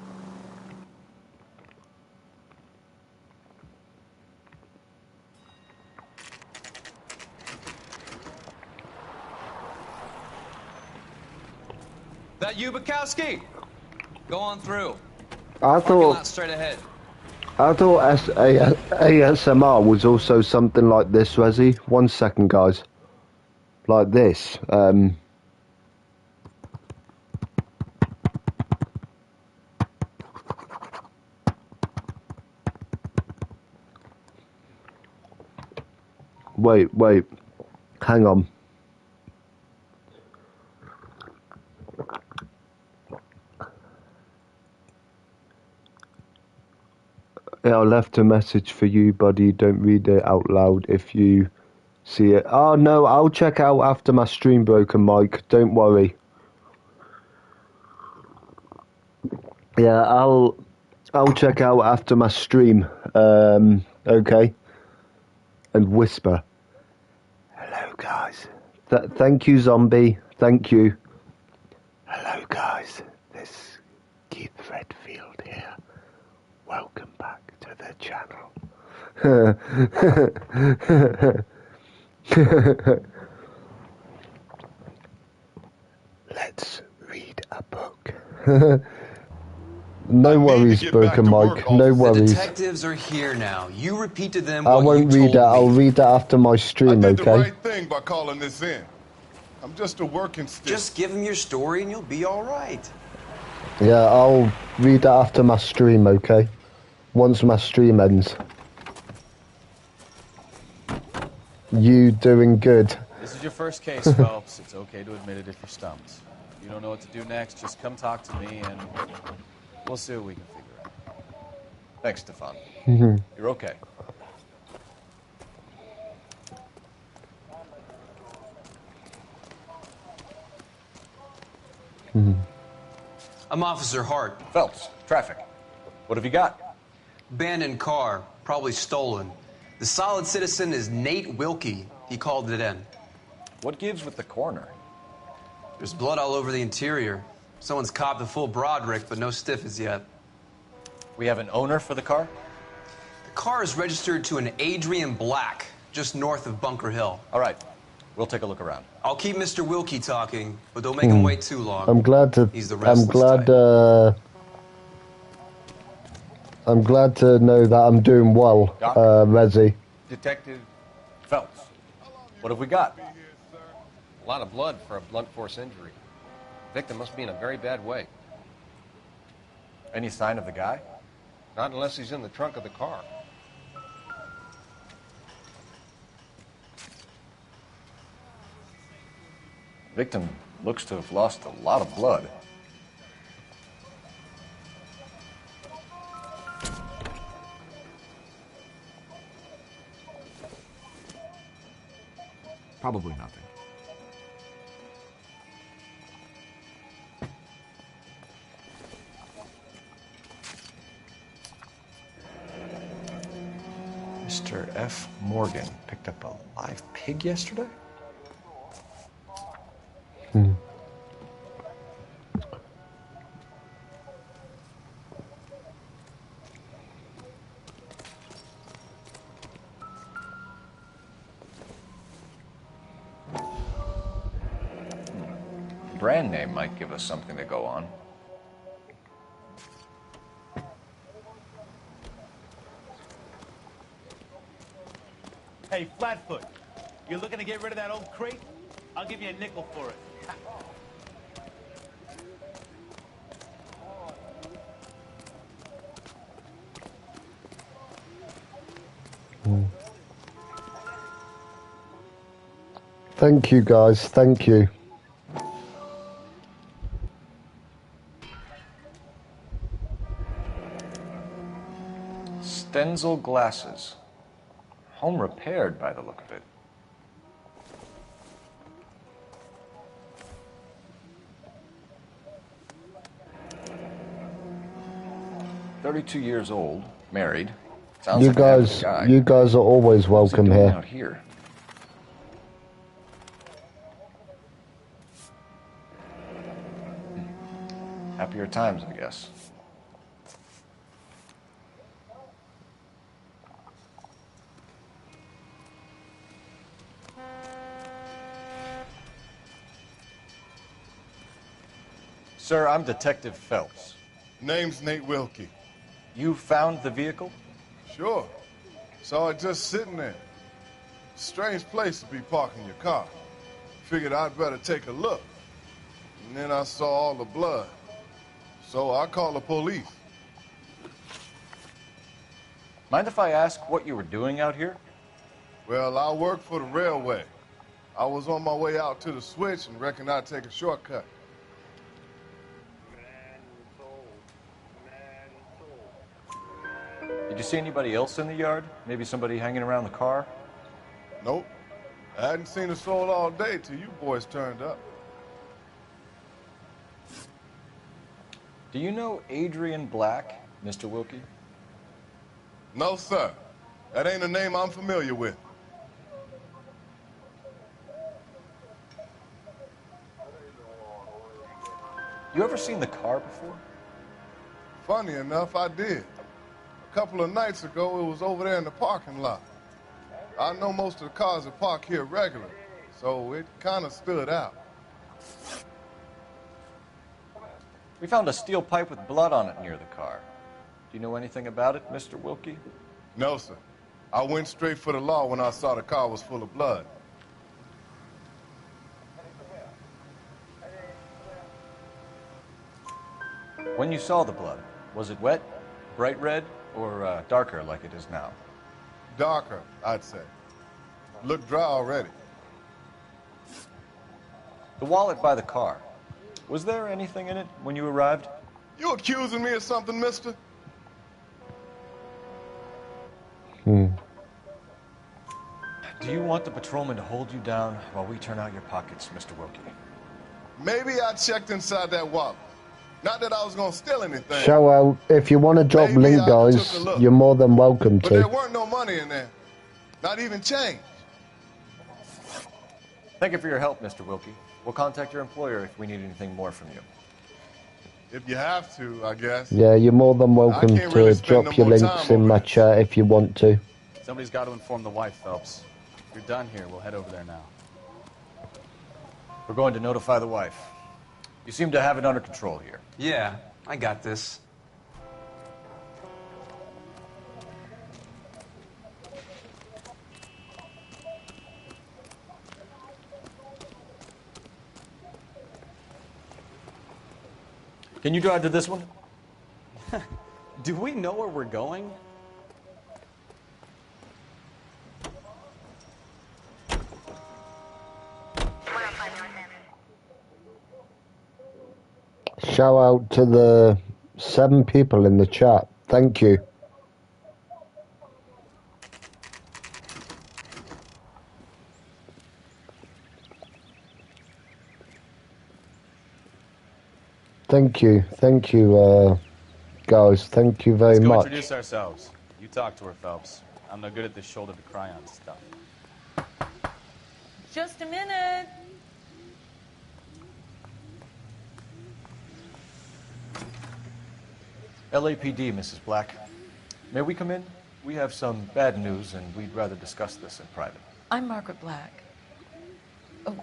That you, Bukowski? Go on through. I Parking lot thought straight ahead. ASMR was also something like this, Resi. 1 second, guys. Like this. Wait. Hang on. Yeah, I left a message for you, buddy. Don't read it out loud if you see it. Oh, no, I'll check out after my stream, Broken Mike. Don't worry. Yeah, I'll check out after my stream. Okay. And whisper. Hello, guys. Thank you, Zombie. Thank you. Hello, guys. This is Keith Redfield here. Welcome back to the channel. Let's read a book. No worries, Broken Mike. No The worries. detectives are here now. You repeat to them I what won't you read it. told I'll me. read it after my stream, I did the okay? right thing by calling this in. I'm just a working stick. Just give them your story and you'll be all right. Yeah, I'll read it after my stream, okay? Once my stream ends. You doing good? This is your first case, Phelps. It's okay to admit it if you're stumped. If you don't know what to do next, just come talk to me and we'll see what we can figure out. Thanks, Stefan. You're okay. I'm Officer Hart. Phelps, traffic. What have you got? Abandoned car, probably stolen. The solid citizen is Nate Wilkie. He called it in. What gives with the coroner? There's blood all over the interior. Someone's copped the full Broderick, but no stiff as yet. We have an owner for the car? The car is registered to an Adrian Black, just north of Bunker Hill. All right. We'll take a look around. I'll keep Mr. Wilkie talking, but don't make him wait too long. I'm glad to. He's the I'm restless glad. type. I'm glad to know that I'm doing well, Doc? Resi. Detective Phelps. What have we got? A lot of blood for a blunt force injury. Victim must be in a very bad way. Any sign of the guy? Not unless he's in the trunk of the car. Victim looks to have lost a lot of blood. Probably nothing. Mr. F. Morgan picked up a live pig yesterday? Brand name might give us something to go on. Hey, Flatfoot, you looking to get rid of that old crate? I'll give you a nickel for it. Thank you, guys. Thank you. Stenzel glasses. Home repaired by the look of it. "32 years old, married. Sounds You like an average guys, guy. you guys are always What's he welcome doing here. out here? Happier times, I guess. Sir, I'm Detective Phelps. Name's Nate Wilkie. You found the vehicle? Sure. Saw it just sitting there. Strange place to be parking your car. Figured I'd better take a look. And then I saw all the blood. So I called the police. Mind if I ask what you were doing out here? Well, I work for the railway. I was on my way out to the switch and reckoned I'd take a shortcut. Did you see anybody else in the yard? Maybe somebody hanging around the car? Nope. I hadn't seen a soul all day till you boys turned up. Do you know Adrian Black, Mr. Wilkie? No, sir. That ain't a name I'm familiar with. You ever seen the car before? Funny enough, I did. A couple of nights ago, it was over there in the parking lot. I know most of the cars that park here regularly, so it kind of stood out. We found a steel pipe with blood on it near the car. Do you know anything about it, Mr. Wilkie? No, sir. I went straight for the law when I saw the car was full of blood. When you saw the blood, was it wet, bright red, or darker like it is now? Darker, I'd say. Looked dry already. The wallet by the car. Was there anything in it when you arrived? You accusing me of something, mister? Do you want the patrolman to hold you down while we turn out your pockets, Mr. Wilkie? Maybe I checked inside that wallet. Not that I was gonna steal anything. Shout out, if you want to drop Maybe link, I guys, took a look. you're more than welcome But there to. weren't no money in there. Not even change. Thank you for your help, Mr. Wilkie. We'll contact your employer if we need anything more from you. If you have to, I guess. Yeah, you're more than welcome can't really to spend drop no your more links time in my chat if you want to. Somebody's got to inform the wife, Phelps. If you're done here, we'll head over there now. We're going to notify the wife. You seem to have it under control here. Yeah, I got this. Can you drive to this one? Do we know where we're going? Shout out to the 7 people in the chat. Thank you. Thank you, guys. Thank you very Let's go much. introduce ourselves. You talk to her, Phelps. I'm no good at this shoulder to cry on stuff. Just a minute. LAPD, Mrs. Black. May we come in? We have some bad news, and we'd rather discuss this in private. I'm Margaret Black.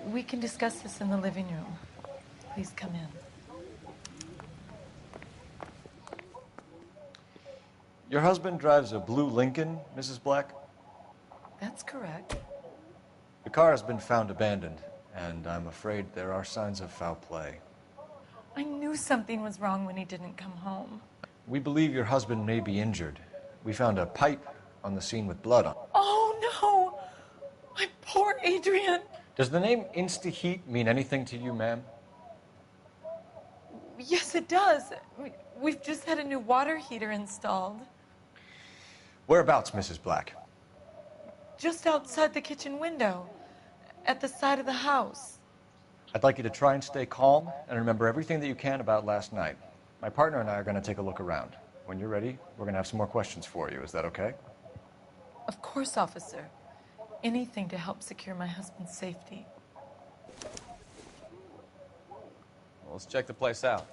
We can discuss this in the living room. Please come in. Your husband drives a blue Lincoln, Mrs. Black? That's correct. The car has been found abandoned, and I'm afraid there are signs of foul play. I knew something was wrong when he didn't come home. We believe your husband may be injured. We found a pipe on the scene with blood on it. Oh, no! My poor Adrian! Does the name Insta-Heat mean anything to you, ma'am? Yes, it does. We've just had a new water heater installed. Whereabouts, Mrs. Black? Just outside the kitchen window, at the side of the house. I'd like you to try and stay calm and remember everything that you can about last night. My partner and I are going to take a look around. When you're ready, we're going to have some more questions for you. Is that okay? Of course, officer. Anything to help secure my husband's safety. Well, let's check the place out.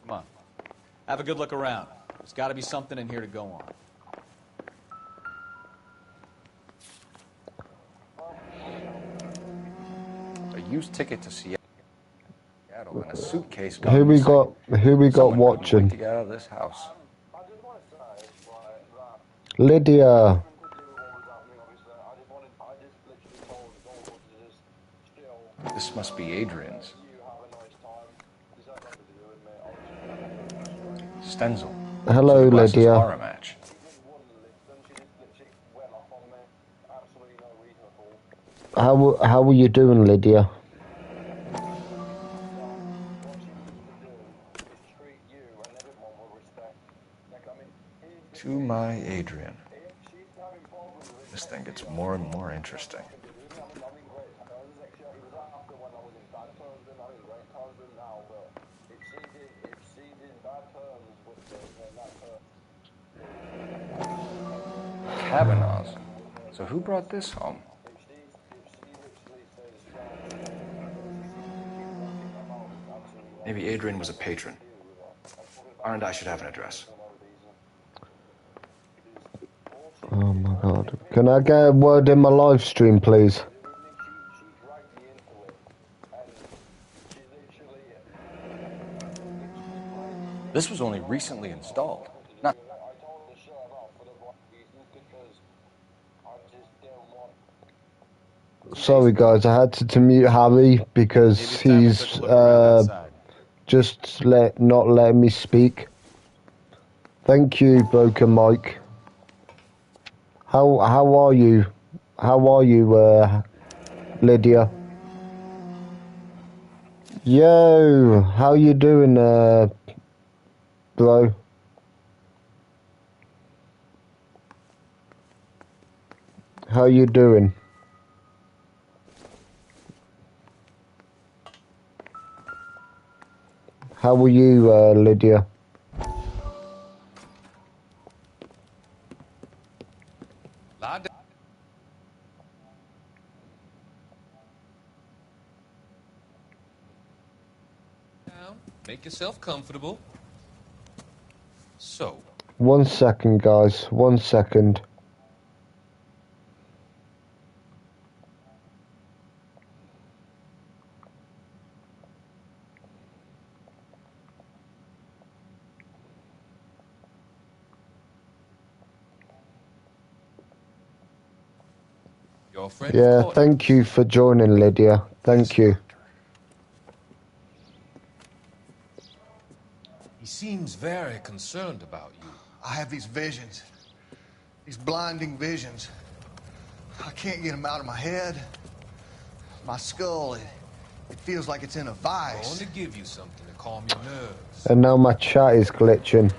Come on. Have a good look around. There's got to be something in here to go on. A used ticket to Seattle. and a suitcase. Who we got watching? To get out of this house. Lydia. This must be Adrian's. Stenzel. Hello, Lydia. Horror match. How are you doing, Lydia? To my Adrian. This thing gets more and more interesting. Kavanaugh's. So who brought this home? Maybe Adrian was a patron. R&I should have an address. Oh my god. Can I get a word in my live stream, please? This was only recently installed. Not. Sorry guys, I had to mute Harry because he's just not letting me speak. Thank you, Broken Mike. How are you? How are you, Lydia? Yo, how you doing, bro? How you doing? How are you, Lydia? Make yourself comfortable. So. 1 second, guys. 1 second. Your friend Yeah, thank you for joining, Lydia. Thank you. He seems very concerned about you. I have these visions. These blinding visions. I can't get them out of my head. My skull, it feels like it's in a I vice. want to give you something to calm your nerves. And now my chat is glitching.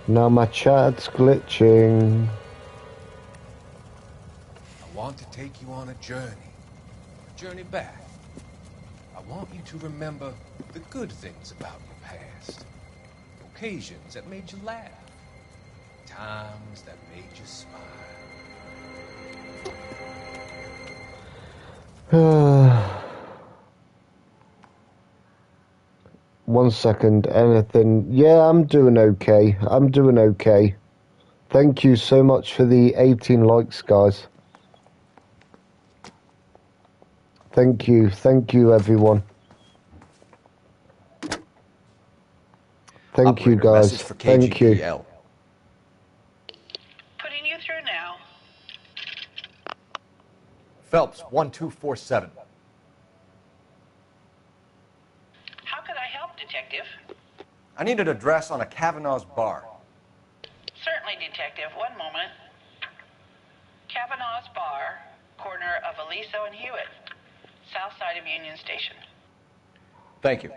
Now my chat's glitching. I want to take you on a journey back. I want you to remember the good things about your past. Occasions that made you laugh. Times that made you smile. 1 second, anything. Yeah, I'm doing okay. I'm doing okay. Thank you so much for the 18 likes, guys. Thank you everyone. Thank you, guys. Message for Thank you. KGPL. Putting you through now. Phelps, 1247. How could I help, Detective? I need an address on a Kavanaugh's bar. Certainly, Detective. One moment. Kavanaugh's Bar, corner of Aliso and Hewitt, south side of Union Station. Thank you.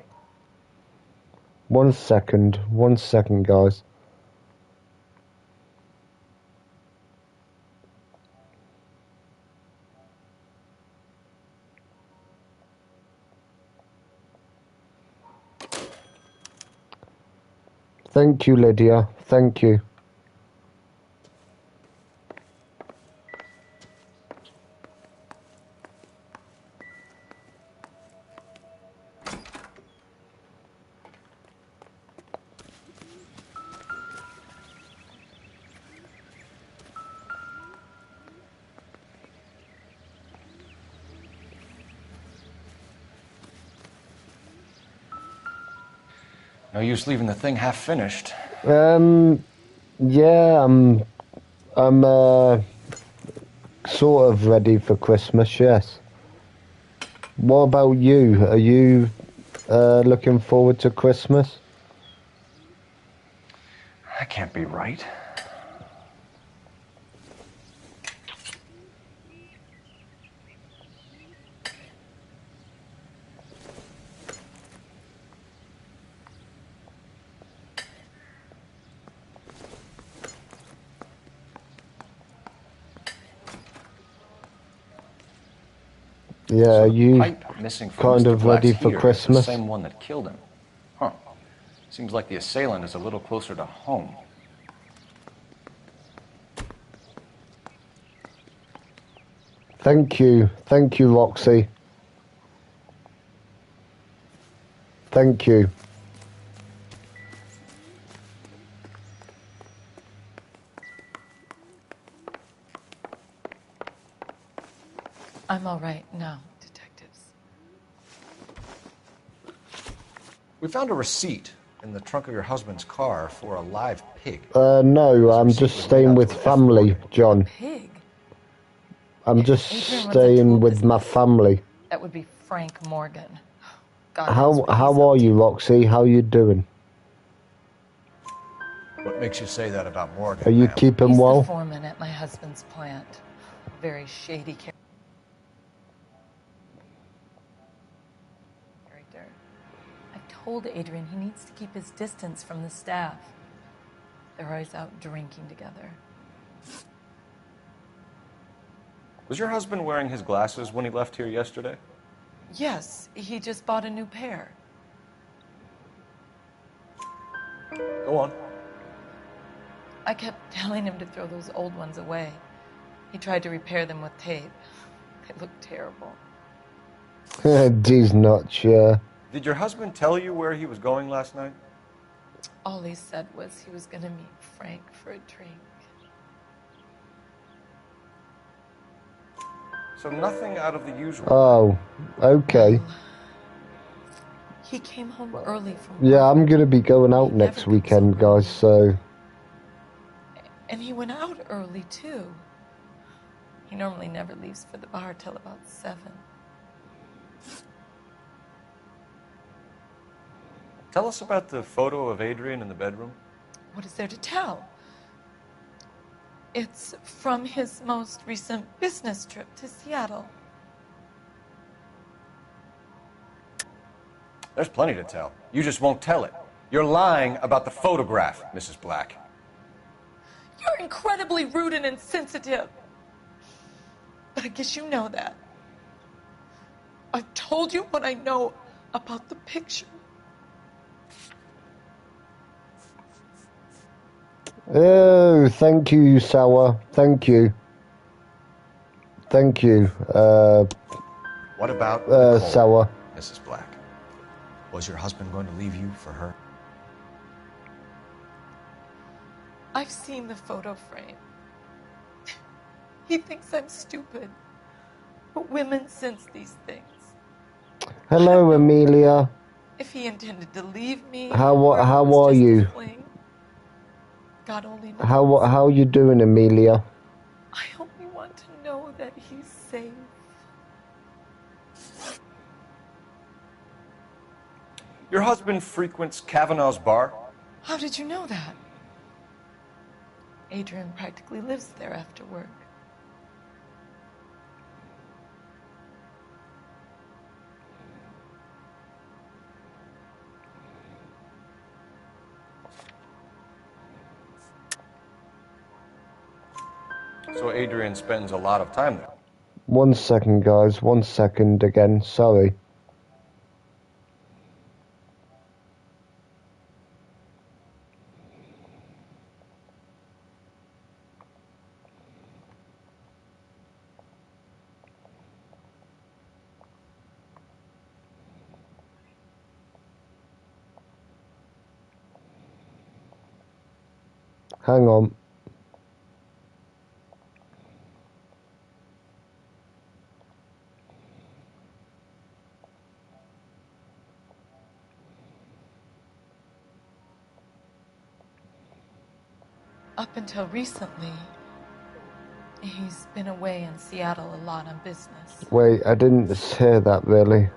1 second. 1 second, guys. Thank you, Lydia. Thank you. No use leaving the thing half finished. Yeah, I'm sort of ready for Christmas, yes. What about you? Are you looking forward to Christmas? That can't be right. Yeah, So are the you pipe missing from kind Mr. of Black's ready for ear is Christmas? the same one that killed him. Huh. Seems like the assailant is a little closer to home. Thank you, Roxy. Thank you. I'm all right now, detectives. We found a receipt in the trunk of your husband's car for a live pig. No, I'm receipt just was made staying out with to an family, F40. John. Pig. I'm If just Adrian runs a staying tool with my business, family. That would be Frank Morgan. God knows what he's How are you, Roxy? How you doing? What makes you say that about Morgan, Are you ma'am? keeping He's the well? foreman at my husband's plant. A very shady character. I've told Adrian he needs to keep his distance from the staff. They're always out drinking together. Was your husband wearing his glasses when he left here yesterday? Yes, he just bought a new pair. Go on. I kept telling him to throw those old ones away. He tried to repair them with tape. They look terrible. These nuts, yeah. Did your husband tell you where he was going last night? All he said was he was going to meet Frank for a drink. So nothing out of the usual. Oh, okay. He came home early from work. Yeah, I'm gonna be going out next weekend, guys, so... And he went out early, too. He normally never leaves for the bar till about 7. Tell us about the photo of Adrian in the bedroom. What is there to tell? It's from his most recent business trip to Seattle. There's plenty to tell. You just won't tell it. You're lying about the photograph, Mrs. Black. You're incredibly rude and insensitive. But I guess you know that. I've told you what I know about the picture. Oh, thank you, Sour. Thank you. Thank you, What about Nicole, Sour? Mrs. Black? Was your husband going to leave you for her? I've seen the photo frame. He thinks I'm stupid. But women sense these things. Hello, Amelia. If he intended to leave me, How or if it are was just a you? fling, God only knows. How you doing, Amelia? I only want to know that he's safe. Your husband frequents Kavanaugh's bar? How did you know that? Adrian practically lives there after work. So Adrian spends a lot of time there. 1 second, guys. 1 second again. Sorry. Hang on. up until recently, he's been away in Seattle a lot on business. Wait, I didn't hear that really.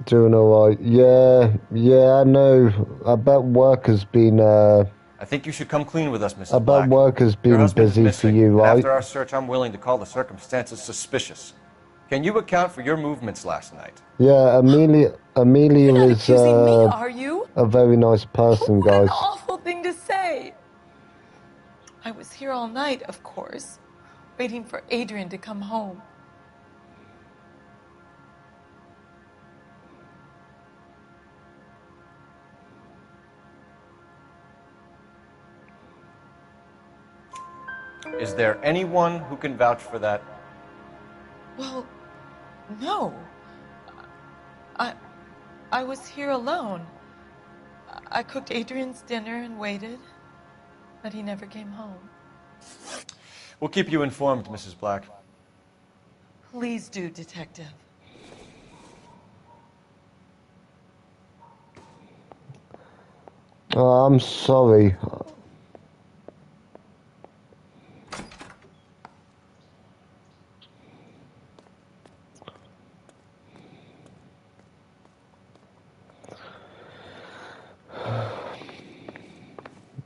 Doing alright. Yeah, I know. I bet work has been, I think you should come clean with us, Mrs. I Black. bet work has Your been husband is busy for missing, you, and right? after our search, I'm willing to call the circumstances suspicious. Can you account for your movements last night? Yeah, Amelia is, Accusing me, are you? a very nice person, What an guys. awful thing to say. I was here all night, of course, waiting for Adrian to come home. Is there anyone who can vouch for that? Well, no. I was here alone. I cooked Adrian's dinner and waited, but he never came home. We'll keep you informed, Mrs. Black. Please do, Detective. Oh, I'm sorry.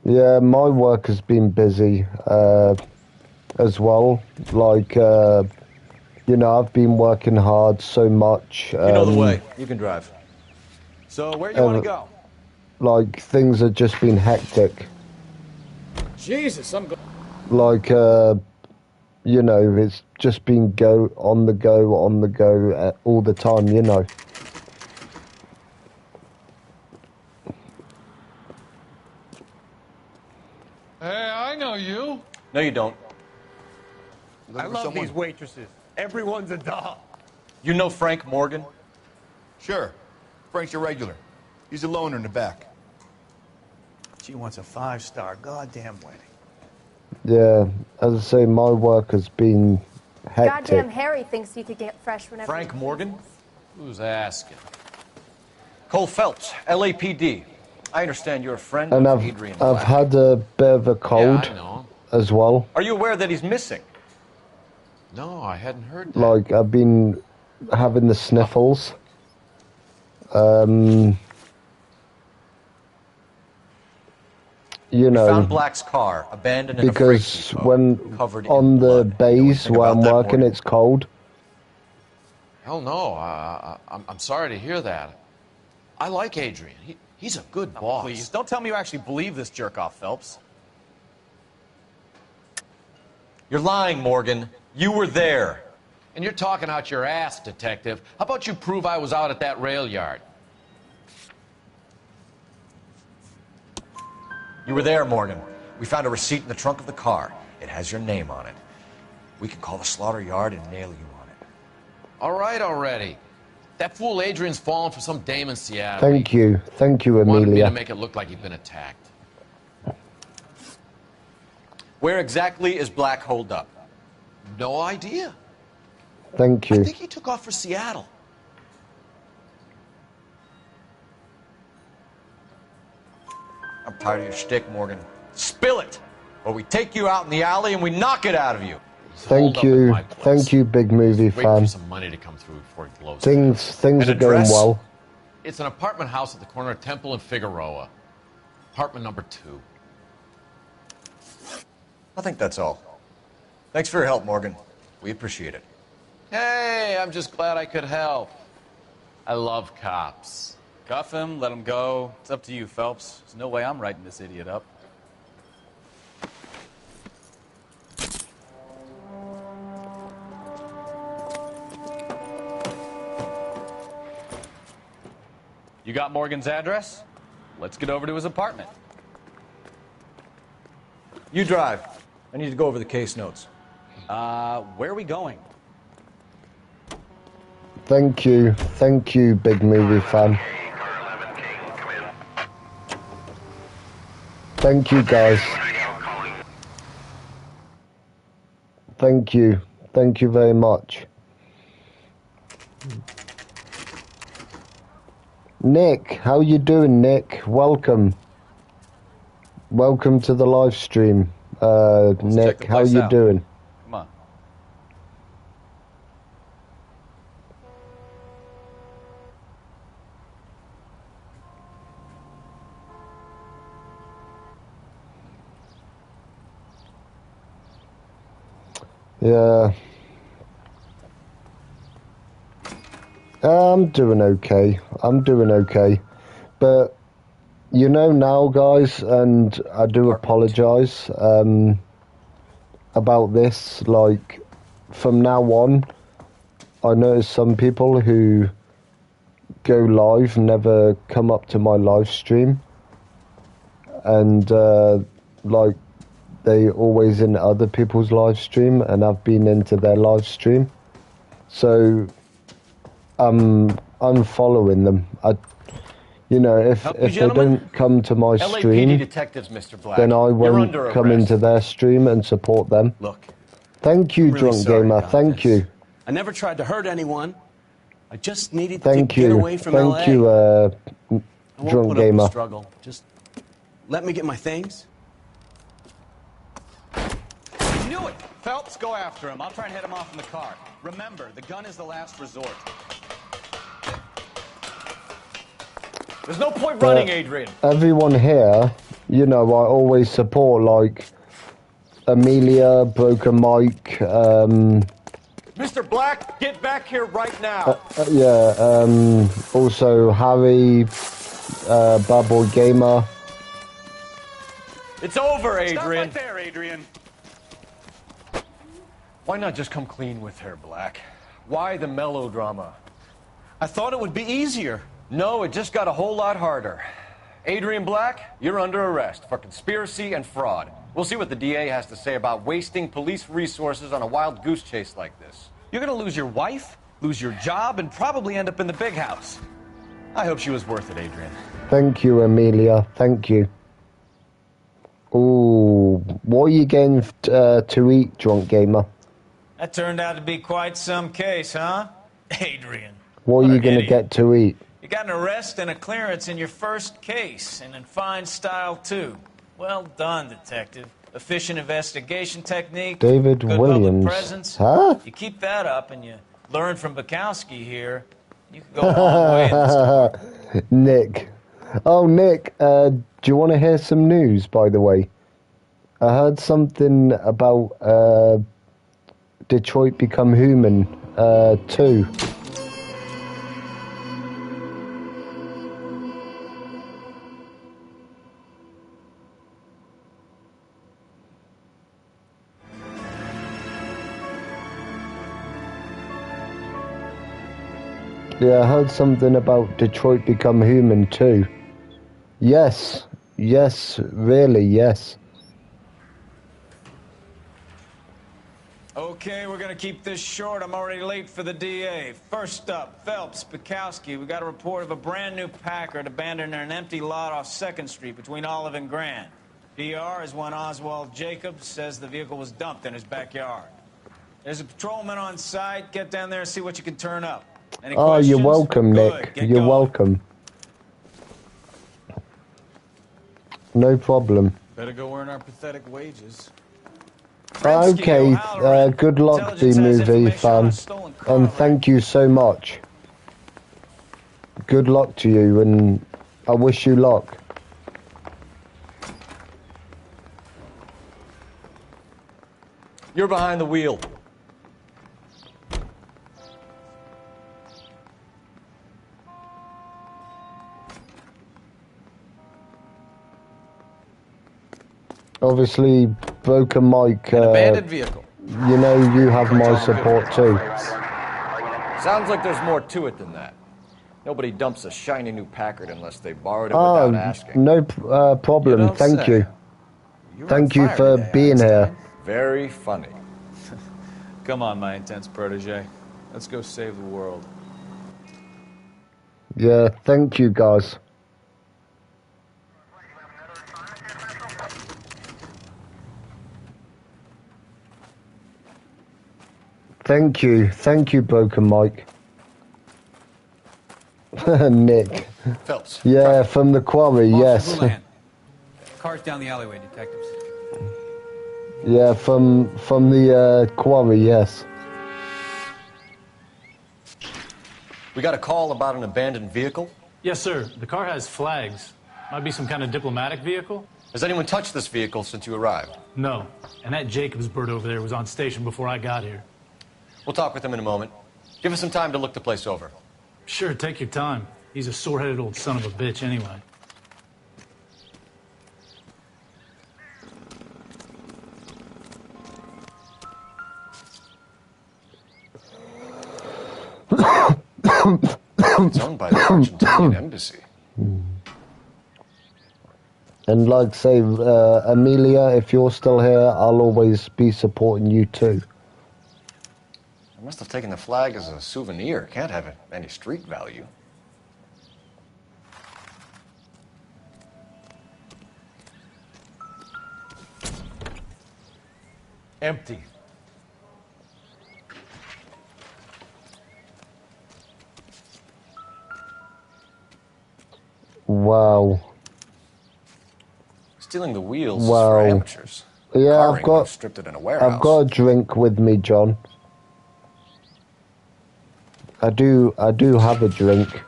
Yeah, my work has been busy as well. Like, you know, I've been working hard so much. You know the way. You can drive. So where you want to go? Like, things have just been hectic. Jesus, I'm going. Like, you know, it's just been on the go, all the time, you know. Hey, I know you. No, you don't. I love these waitresses. Everyone's a doll. You know Frank Morgan? Sure. Frank's your regular. He's a loner in the back. She wants a 5-star goddamn wedding. Yeah, as I say, my work has been hectic. Goddamn Harry thinks you could get fresh whenever. Frank Morgan? Who's asking? Cole Phelps, LAPD. I understand you're a friend And of Adrian I've Black. had a bit of a cold as well. Are you aware that he's missing? No, I hadn't heard that. Like, I've been having the sniffles. You We know, found Black's car, abandoned in a freight because depot, when covered in on the blood. bays Think where about I'm that, working, Morgan. it's cold. Hell no. I'm sorry to hear that. I like Adrian. He's a good boss. Please, don't tell me you actually believe this jerk-off, Phelps. You're lying, Morgan. You were there. And you're talking out your ass, detective. How about you prove I was out at that rail yard? You were there, Morgan. We found a receipt in the trunk of the car. It has your name on it. We can call the slaughter yard and nail you on it. All right already. That fool Adrian's fallen for some dame in Seattle. Thank you, Wanted me Amelia. to make it look like he'd been attacked. Where exactly is Black holed up? No idea. Thank I you. think he took off for Seattle. I'm tired of your shtick, Morgan. Spill it, or we take you out in the alley and we knock it out of you. Thank you, big movie Wait fan. for some money to come through before he blows. Things An are going address? well. It's an apartment house at the corner of Temple and Figueroa. Apartment number 2. I think that's all. Thanks for your help, Morgan. We appreciate it. Hey, I'm just glad I could help. I love cops. Cuff him, let him go. It's up to you, Phelps. There's no way I'm writing this idiot up. You got Morgan's address? Let's get over to his apartment. You drive. I need to go over the case notes. Where are we going? Thank you, big movie fan. Thank you, guys. Thank you very much. Nick, how you doing, Nick? Welcome. Welcome to the live stream. Nick, how you doing? Come on. Yeah. I'm doing okay. But, you know now, guys, and I do apologise about this. Like, from now on, I notice some people who go live never come up to my live stream. And, like, they always in other people's live stream, and I've been into their live stream. So I'm unfollowing them. If they don't come to my stream, LAPD detectives, Mr. Black. then I You're won't under come arrest. into their stream and support them. Look, Thank you, I'm really Drunk sorry Gamer. about Thank this. you. I never tried to hurt anyone. I just needed Thank to get you. away from Thank LA. you, I won't Drunk put Gamer. up a struggle. Just let me get my things. I knew it! Phelps, go after him. I'll try and head him off in the car. Remember, the gun is the last resort. There's no point But running, Adrian. everyone here, I always support, like, Amelia, Broken Mike, Mr. Black, get back here right now. also Harry, Bad Boy Gamer. It's over, Adrian. Stop right there, Adrian. Why not just come clean with her, Black? Why the melodrama? I thought it would be easier. No, it just got a whole lot harder. Adrian Black, you're under arrest for conspiracy and fraud. We'll see what the DA has to say about wasting police resources on a wild goose chase like this. You're gonna lose your wife, lose your job, and probably end up in the big house. I hope she was worth it, Adrian. Thank you, Amelia. Thank you. Ooh, what are you getting to eat, Drunk Gamer? That turned out to be quite some case, huh? Adrian. What are you going to idiot. get to eat? You got an arrest and a clearance in your first case, and in fine style, too. Well done, detective. Efficient investigation technique. David good Williams. Public presence. Huh? You keep that up and you learn from Bukowski here. You can go a long way in this. Nick. Oh, Nick, do you want to hear some news, by the way? I heard something about Detroit Become Human 2. Yeah, I heard something about Detroit Become Human 2. Yes, really, yes. Okay, we're gonna keep this short. I'm already late for the DA. First up, Phelps, Bukowski. We got a report of a brand new Packard abandoned in an empty lot off 2nd Street between Olive and Grand. PR is one Oswald Jacobs says the vehicle was dumped in his backyard. There's a patrolman on site. Get down there and see what you can turn up. Any Oh, questions? you're welcome, Good. Nick. Get You're going. welcome. No problem. Better go earn our pathetic wages. Okay, good luck, the movie fan, and thank you so much. Good luck to you, and I wish you luck. You're behind the wheel. Obviously, Broken Mike, Abandoned vehicle. you know you have my support too. Sounds like there's more to it than that. Nobody dumps a shiny new Packard unless they borrowed it without asking. No problem, don't thank say. you. You were Thank on you fire for today, being here. Einstein. Very funny. Come on, my intense protege. Let's go save the world. Yeah, thank you guys. Thank you, Broken Mike. Nick. Phelps. Yeah, from the quarry, yes. Boulan. Car's down the alleyway, detectives. Yeah, from the quarry, yes. We got a call about an abandoned vehicle. Yes, sir. The car has flags. Might be some kind of diplomatic vehicle. Has anyone touched this vehicle since you arrived? No. And that Jacobs bird over there was on station before I got here. We'll talk with him in a moment. Give us some time to look the place over. Sure, take your time. He's a sore-headed old son of a bitch anyway. It's owned by the Argentinian embassy. And like say, Amelia, if you're still here, I'll always be supporting you too. I must have taken the flag as a souvenir. Can't have any street value. Empty. Wow. Stealing the wheels Wow. for amateurs. Yeah, Car I've ring would have got stripped it in a warehouse. I've got a drink with me, John. I do have a drink.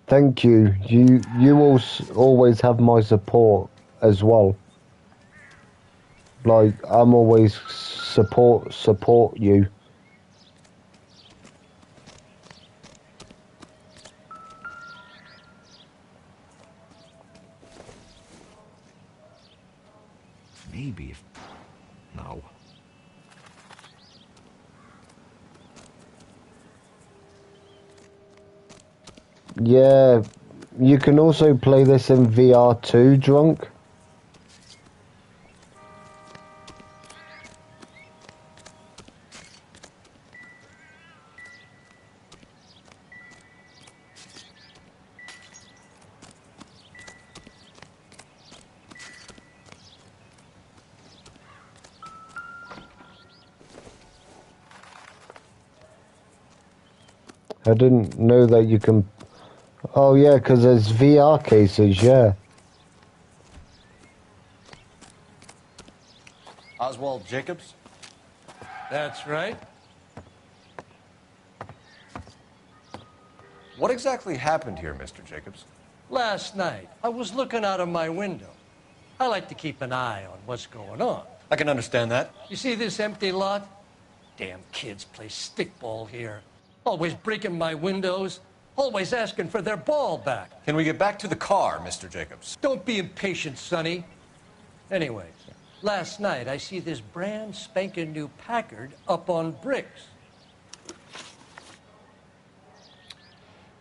Thank you. You always have my support as well. Like I'm always support you. Maybe if... No. Yeah, you can also play this in VR too, drunk. I didn't know that you can... Oh yeah, because there's VR cases, yeah. Oswald Jacobs? That's right. What exactly happened here, Mr. Jacobs? Last night, I was looking out of my window. I like to keep an eye on what's going on. I can understand that. You see this empty lot? Damn kids play stickball here. Always breaking my windows. Always asking for their ball back. Can we get back to the car, Mr. Jacobs? Don't be impatient, Sonny. Anyways, last night I see this brand spanking new Packard up on bricks.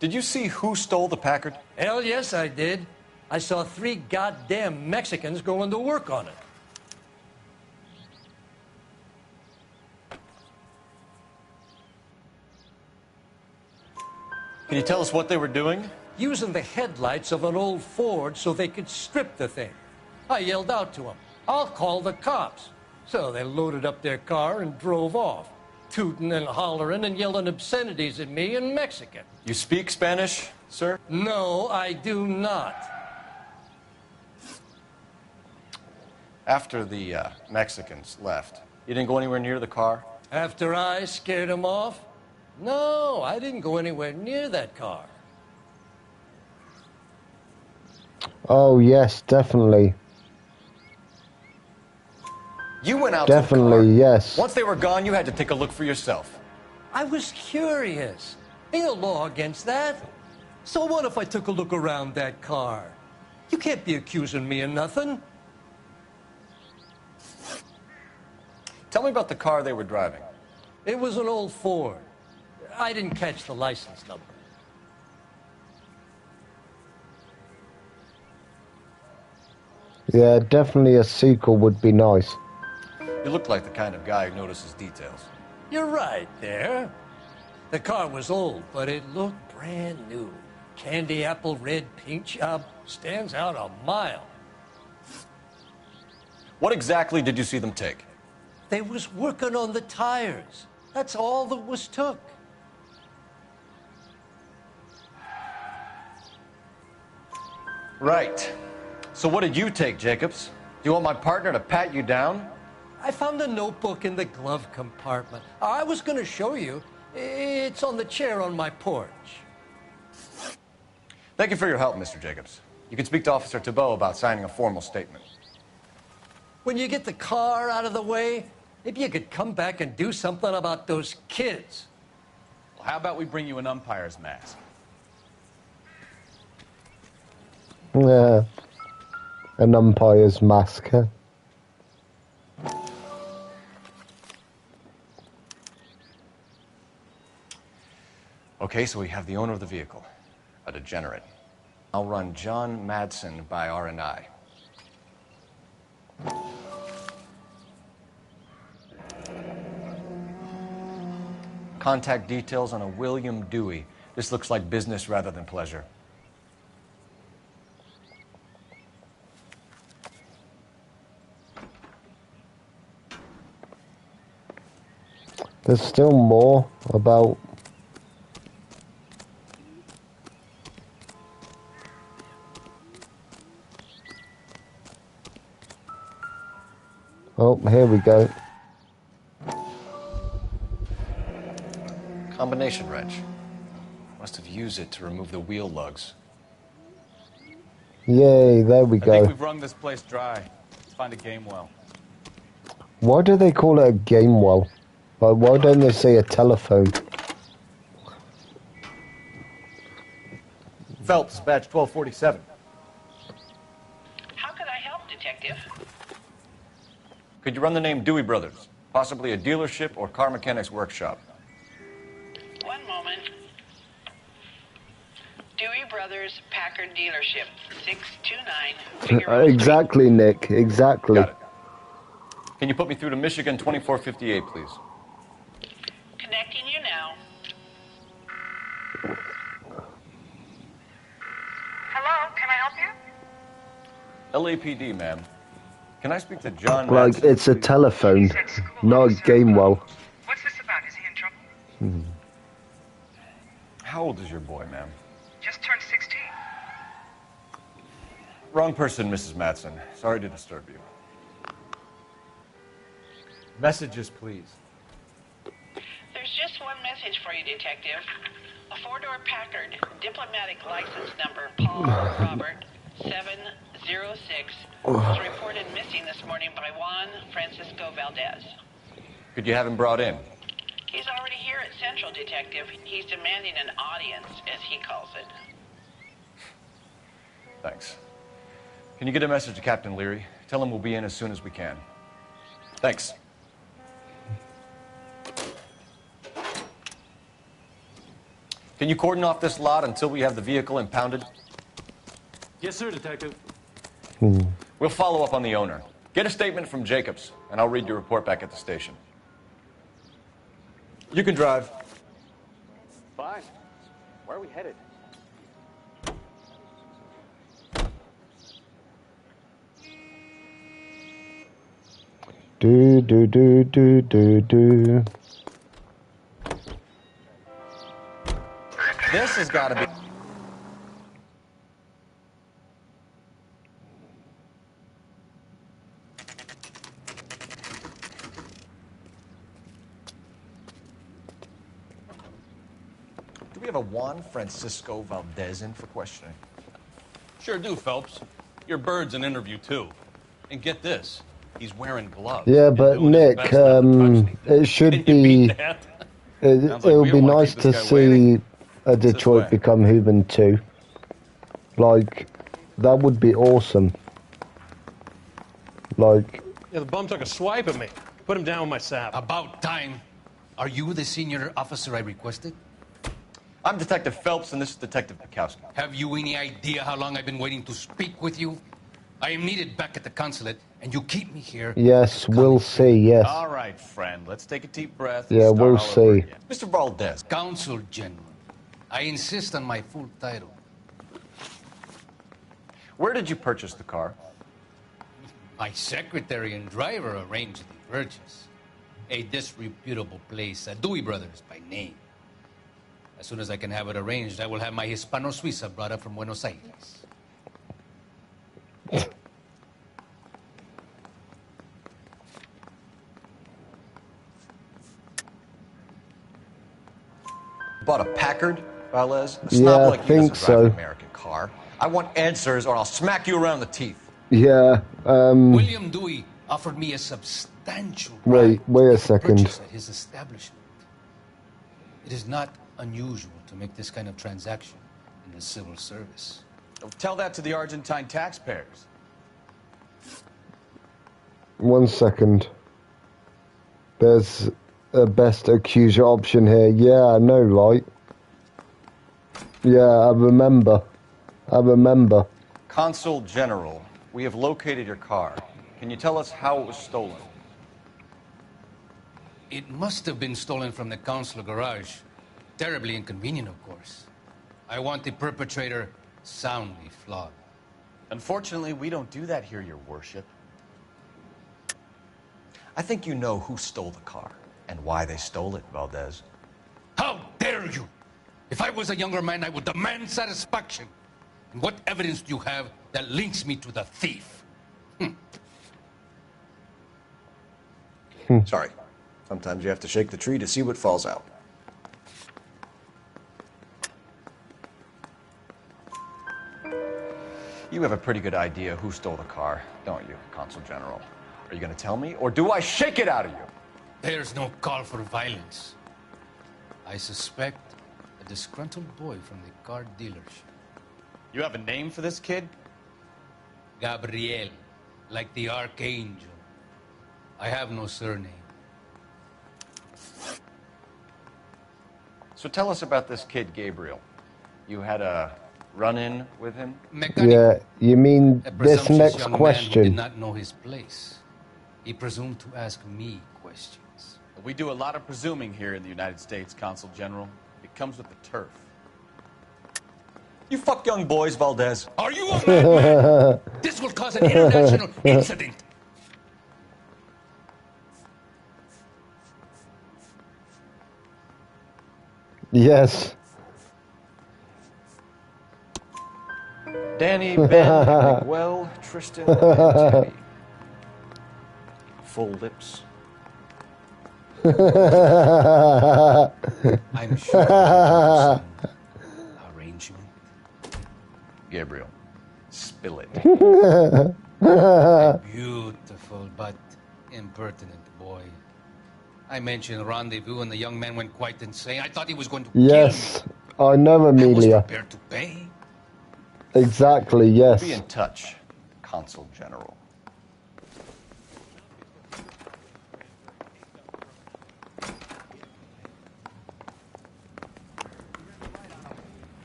Did you see who stole the Packard? Hell yes, I did. I saw 3 goddamn Mexicans going to work on it. Can you tell us what they were doing? Using the headlights of an old Ford so they could strip the thing. I yelled out to them, "I'll call the cops." So they loaded up their car and drove off, tooting and hollering and yelling obscenities at me in Mexican. You speak Spanish, sir? No, I do not. After the Mexicans left, you didn't go anywhere near the car? After I scared them off? No, I didn't go anywhere near that car. Oh yes, definitely. You went out Definitely, to the car. yes. Once they were gone, you had to take a look for yourself. I was curious. Ain't no law against that. So what if I took a look around that car? You can't be accusing me of nothing. Tell me about the car they were driving. It was an old Ford. I didn't catch the license number. Yeah, definitely a sequel would be nice. You look like the kind of guy who notices details. You're right there. The car was old, but it looked brand new. Candy apple red paint job stands out a mile. What exactly did you see them take? They was working on the tires. That's all that was took. Right. So what did you take, Jacobs? Do you want my partner to pat you down? I found a notebook in the glove compartment. I was going to show you. It's on the chair on my porch. Thank you for your help, Mr. Jacobs. You can speak to Officer Thibault about signing a formal statement. When you get the car out of the way, maybe you could come back and do something about those kids. Well, how about we bring you an umpire's mask? Yeah. An umpire's mask. Huh? Okay, so we have the owner of the vehicle, a degenerate. I'll run John Madsen by R&I. Contact details on a William Dewey. This looks like business rather than pleasure. There's still more about... Oh, here we go. Combination wrench. Must have used it to remove the wheel lugs. Yay, there we I think go. we've wrung this place dry. Let's find a game well. Why do they call it a game well? Like, why don't they say a telephone? Phelps, badge 1247. How could I help, Detective? Could you run the name Dewey Brothers? Possibly a dealership or car mechanics workshop. One moment. Dewey Brothers Packard Dealership, 629. Exactly, Nick. Exactly. Got it. Can you put me through to Michigan 2458, please? Connecting you now. Hello, can I help you? LAPD, ma'am. Can I speak to John Like, Madsen, it's a please? telephone, not a game well. What's this about? Is he in trouble? How old is your boy, ma'am? Just turned 16. Wrong person, Mrs. Madsen. Sorry to disturb you. Messages, please. There's just one message for you, Detective. A four-door Packard, diplomatic license number Paul Robert 706, was reported missing this morning by Juan Francisco Valdez. Could you have him brought in? He's already here at Central, Detective. He's demanding an audience, as he calls it. Thanks. Can you get a message to Captain Leary? Tell him we'll be in as soon as we can. Thanks. Can you cordon off this lot until we have the vehicle impounded? Yes, sir, Detective. We'll follow up on the owner. Get a statement from Jacobs, and I'll read your report back at the station. You can drive. Fine. Where are we headed? Do, do, do, do, do, do. This has got to be... Do we have a Juan Francisco Valdez in for questioning? Sure do, Phelps. Your bird's an interview, too. And get this, he's wearing gloves. Yeah, and but doing his Nick, best not to touch anything. it should Can you be... beat that? It Sounds like would we be don't wanna nice keep to this guy waiting. see a Detroit become Hooven 2. Like, that would be awesome. Like... Yeah, the bum took a swipe at me. Put him down with my sap. About time. Are you the senior officer I requested? I'm Detective Phelps, and this is Detective Bukowski. Have you any idea how long I've been waiting to speak with you? I am needed back at the consulate, and you keep me here. Yes, we'll see, yes. All right, friend. Let's take a deep breath. Yeah, and start we'll all over see. again. Mr. Valdez. Consul General. I insist on my full title. Where did you purchase the car? My secretary and driver arranged the purchase. A disreputable place, Dewey Brothers by name. As soon as I can have it arranged, I will have my Hispano Suiza brought up from Buenos Aires. Bought a Packard, Valdez? A Yeah, snob I like you doesn't think drive an so. American car. I want answers or I'll smack you around the teeth. Yeah. William Dewey offered me a substantial Wait a second. purchase at his establishment. It is not unusual to make this kind of transaction in the civil service. Tell that to the Argentine taxpayers. 1 second. There's a best accuser option here. Yeah, I know, right? Yeah, I remember. Consul General, we have located your car. Can you tell us how it was stolen? It must have been stolen from the consular garage. Terribly inconvenient, of course. I want the perpetrator soundly flogged. Unfortunately, we don't do that here, Your Worship. I think you know who stole the car and why they stole it, Valdez. How dare you! If I was a younger man, I would demand satisfaction. And what evidence do you have that links me to the thief? Sorry. Sometimes you have to shake the tree to see what falls out. You have a pretty good idea who stole the car, don't you, Consul General? Are you going to tell me, or do I shake it out of you? There's no call for violence. I suspect a disgruntled boy from the car dealership. You have a name for this kid? Gabriel, like the archangel. I have no surname. So tell us about this kid, Gabriel. You had a run-in with him? Yeah, you mean A this presumptuous next young man who did question? not know his place. He presumed to ask me questions. We do a lot of presuming here in the United States, Consul General. It comes with the turf. You fuck young boys, Valdez. Are you a madman? This will cause an international incident. Yes. Danny, Ben, Miguel, Tristan, and Tammy. Full lips. I'm sure there's some arrangement. Gabriel, spill it. A beautiful but impertinent boy. I mentioned rendezvous and the young man went quite insane. I thought he was going to Yes, I know Amelia. prepare to pay. Exactly, yes. Be in touch, Consul General.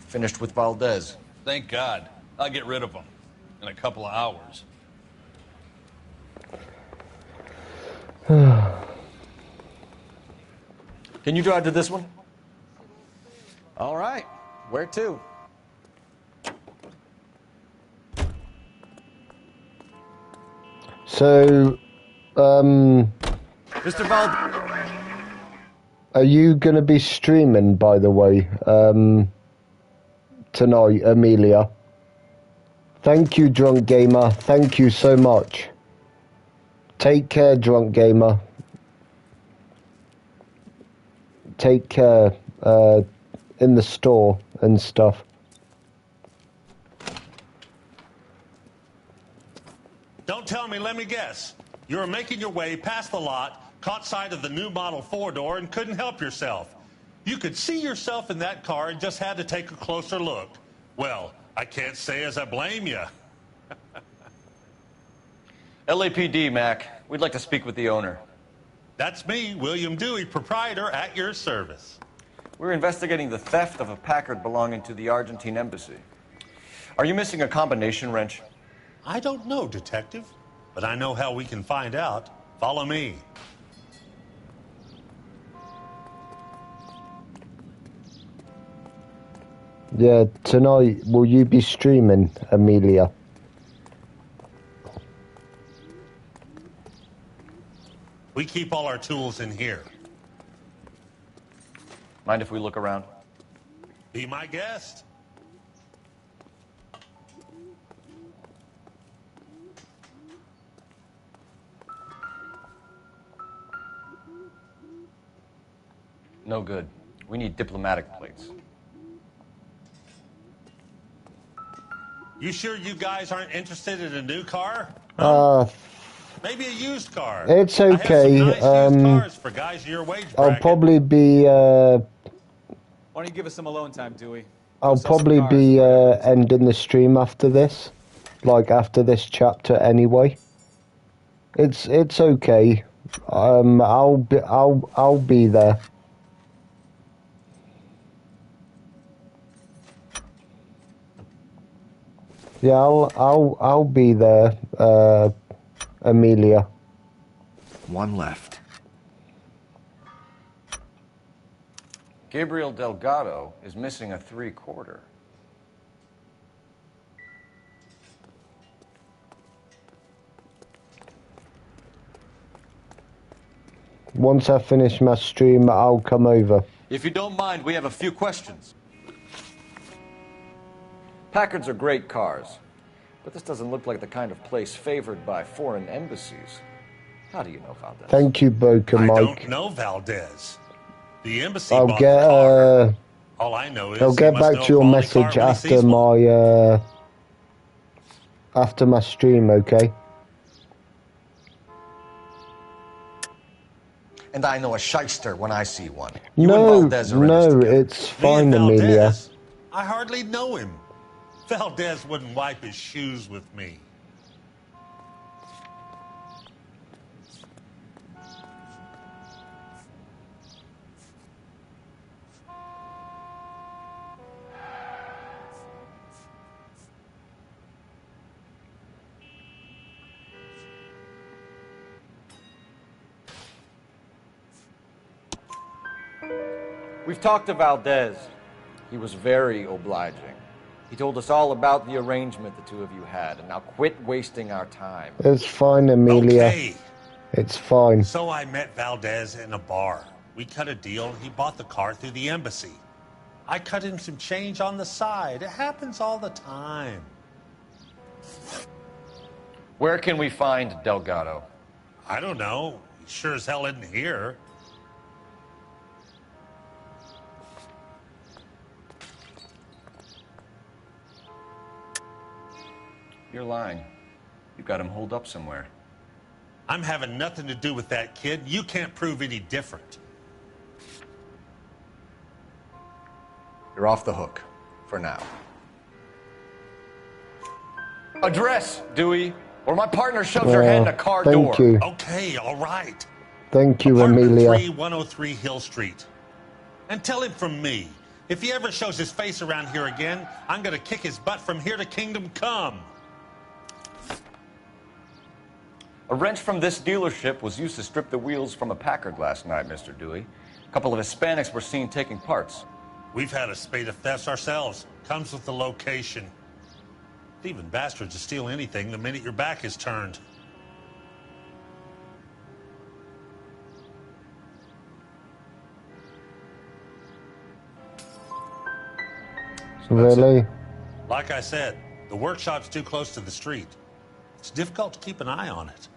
Finished with Valdez. Thank God. I'll get rid of him in a couple of hours. Can you drive to this one? All right. Where to? So, Mr. Valdez. are you going to be streaming, by the way, tonight, Amelia? Thank you, Drunk Gamer. Thank you so much. Take care, Drunk Gamer. Take care in the store and stuff. Don't tell me, let me guess. You were making your way past the lot, caught sight of the new model 4-door, and couldn't help yourself. You could see yourself in that car and just had to take a closer look. Well, I can't say as I blame you. LAPD, Mac. We'd like to speak with the owner. That's me, William Dewey, proprietor, at your service. We're investigating the theft of a Packard belonging to the Argentine embassy. Are you missing a combination wrench? I don't know, Detective, but I know how we can find out. Follow me. Yeah, tonight, will you be streaming, Amelia? We keep all our tools in here. Mind if we look around? Be my guest. No good. We need diplomatic plates. You sure you guys aren't interested in a new car? Maybe a used car. It's I have okay. some nice used cars for guys your wage I'll bracket. probably be. Why don't you give us some alone time, Dewey? I'll probably be ending the stream after this, like after this chapter anyway. It's okay. I'll be there. Yeah, I'll be there, Amelia. One left. Gabriel Delgado is missing a 3/4. Once I finish my stream, I'll come over. If you don't mind, we have a few questions. Packards are great cars, but this doesn't look like the kind of place favored by foreign embassies. How do you know Valdez? Thank you, Boca I Mike. don't know Valdez. The embassy I'll bought get the car. All I know is I'll he get must back know to your a quality message car when he sees one. after my stream, okay? And I know a shyster when I see one. No, it's fine, Amelia. I hardly know him. Valdez wouldn't wipe his shoes with me. We've talked to Valdez. He was very obliging. He told us all about the arrangement the two of you had, and now quit wasting our time. It's fine, Amelia. Okay. It's fine. So I met Valdez in a bar. We cut a deal. He bought the car through the embassy. I cut him some change on the side. It happens all the time. Where can we find Delgado? I don't know. He sure as hell isn't here. You're lying. You got him holed up somewhere. I'm having nothing to do with that kid. You can't prove any different. You're off the hook. For now. Address, Dewey, or my partner shoves your head in a car door. Thank you. Okay, all right. Thank you, Apartment Amelia. 3103 Hill Street. And tell him from me, if he ever shows his face around here again, I'm going to kick his butt from here to Kingdom Come. A wrench from this dealership was used to strip the wheels from a Packard last night, Mr. Dewey. A couple of Hispanics were seen taking parts. We've had a spate of thefts ourselves. Comes with the location. Thieving bastards will steal anything the minute your back is turned. Really? Like I said, the workshop's too close to the street. It's difficult to keep an eye on it.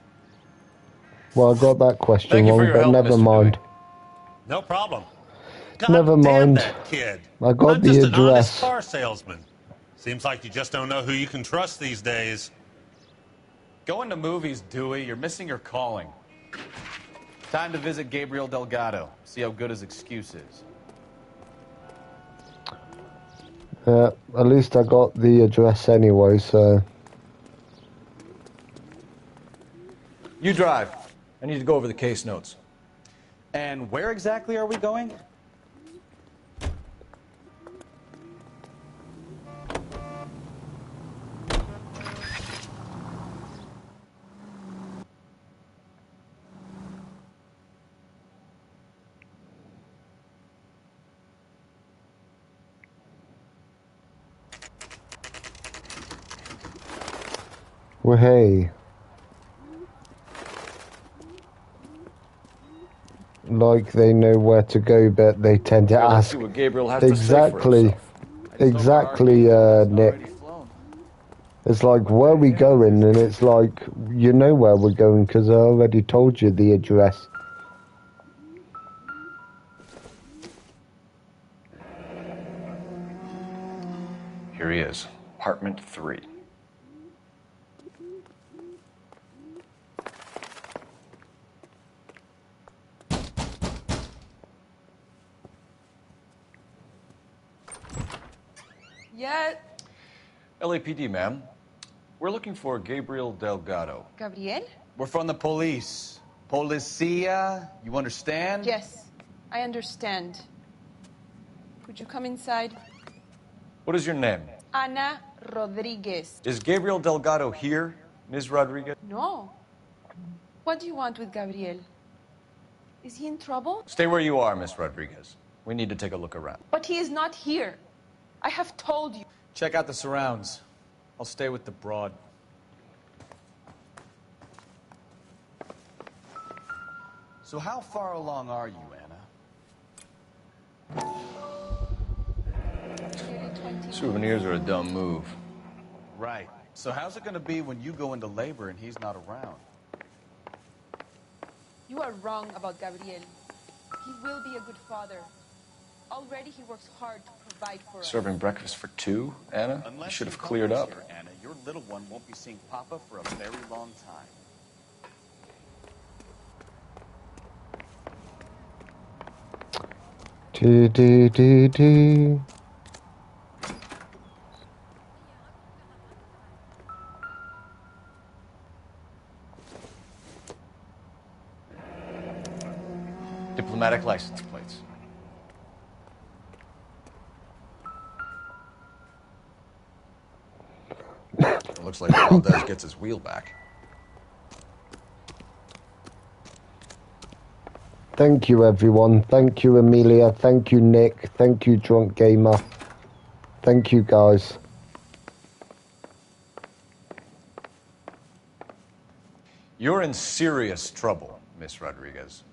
Well, I got that question Thank you for wrong, your but help, never Mr. mind. No problem. Never mind. That kid. I got I'm the just an honest address. car salesman. Seems like you just don't know who you can trust these days. Going to movies, Dewey. You're missing your calling. Time to visit Gabriel Delgado. See how good his excuse is. At least I got the address anyway, so... You drive. I need to go over the case notes. And where exactly are we going? Well, hey. Like they know where to go, but they tend to Well, let's ask. see what Gabriel has to say for Exactly. Exactly, Nick. It's like, where are we going? And it's like, you know where we're going because I already told you the address. he is. Apartment 3. Yeah. LAPD, ma'am. We're looking for Gabriel Delgado. Gabriel? We're from the police. Policia, you understand? Yes, I understand. Could you come inside? What is your name? Ana Rodriguez. Is Gabriel Delgado here, Ms. Rodriguez? No. What do you want with Gabriel? Is he in trouble? Stay where you are, Miss Rodriguez. We need to take a look around. But he is not here. I have told you. Check out the surrounds. I'll stay with the broad. So how far along are you, Anna? Souvenirs are a dumb move. Right. So how's it going to be when you go into labor and he's not around? You are wrong about Gabriel. He will be a good father. Already he works hard to provide for us. Serving breakfast for 2, Anna? You should have cleared up. Here, Anna, your little one won't be seeing Papa for a very long time. Do. Diplomatic license plates. It looks like Valdez gets his wheel back. Thank you, everyone. Thank you, Amelia. Thank you, Nick. Thank you, Drunk Gamer. Thank you, guys. You're in serious trouble, Miss Rodriguez.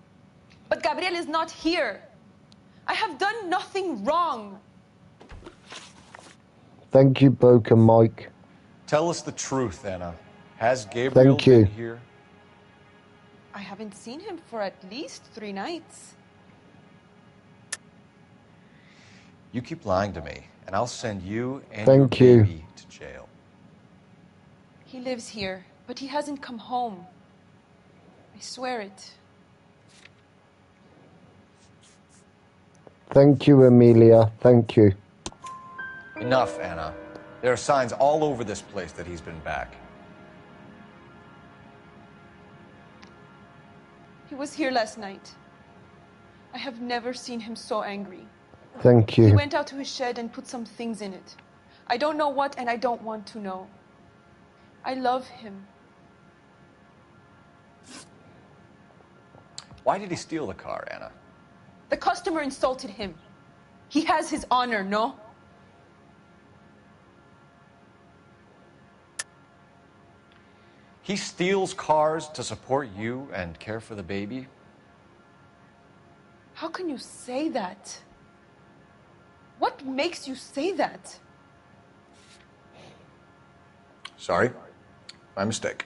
But Gabriel is not here. I have done nothing wrong. Thank you, Broken Mike. Tell us the truth, Anna. Has Gabriel Thank you. been here? I haven't seen him for at least 3 nights. You keep lying to me, and I'll send you and Thank your you. baby to jail. He lives here, but he hasn't come home. I swear it. Thank you, Amelia. Thank you. Enough, Anna. There are signs all over this place that he's been back. He was here last night. I have never seen him so angry. Thank He you. went out to his shed and put some things in it. I don't know what, and I don't want to know. I love him. Why did he steal the car, Anna? The customer insulted him. He has his honor, no? He steals cars to support you and care for the baby? How can you say that? What makes you say that? Sorry. My mistake.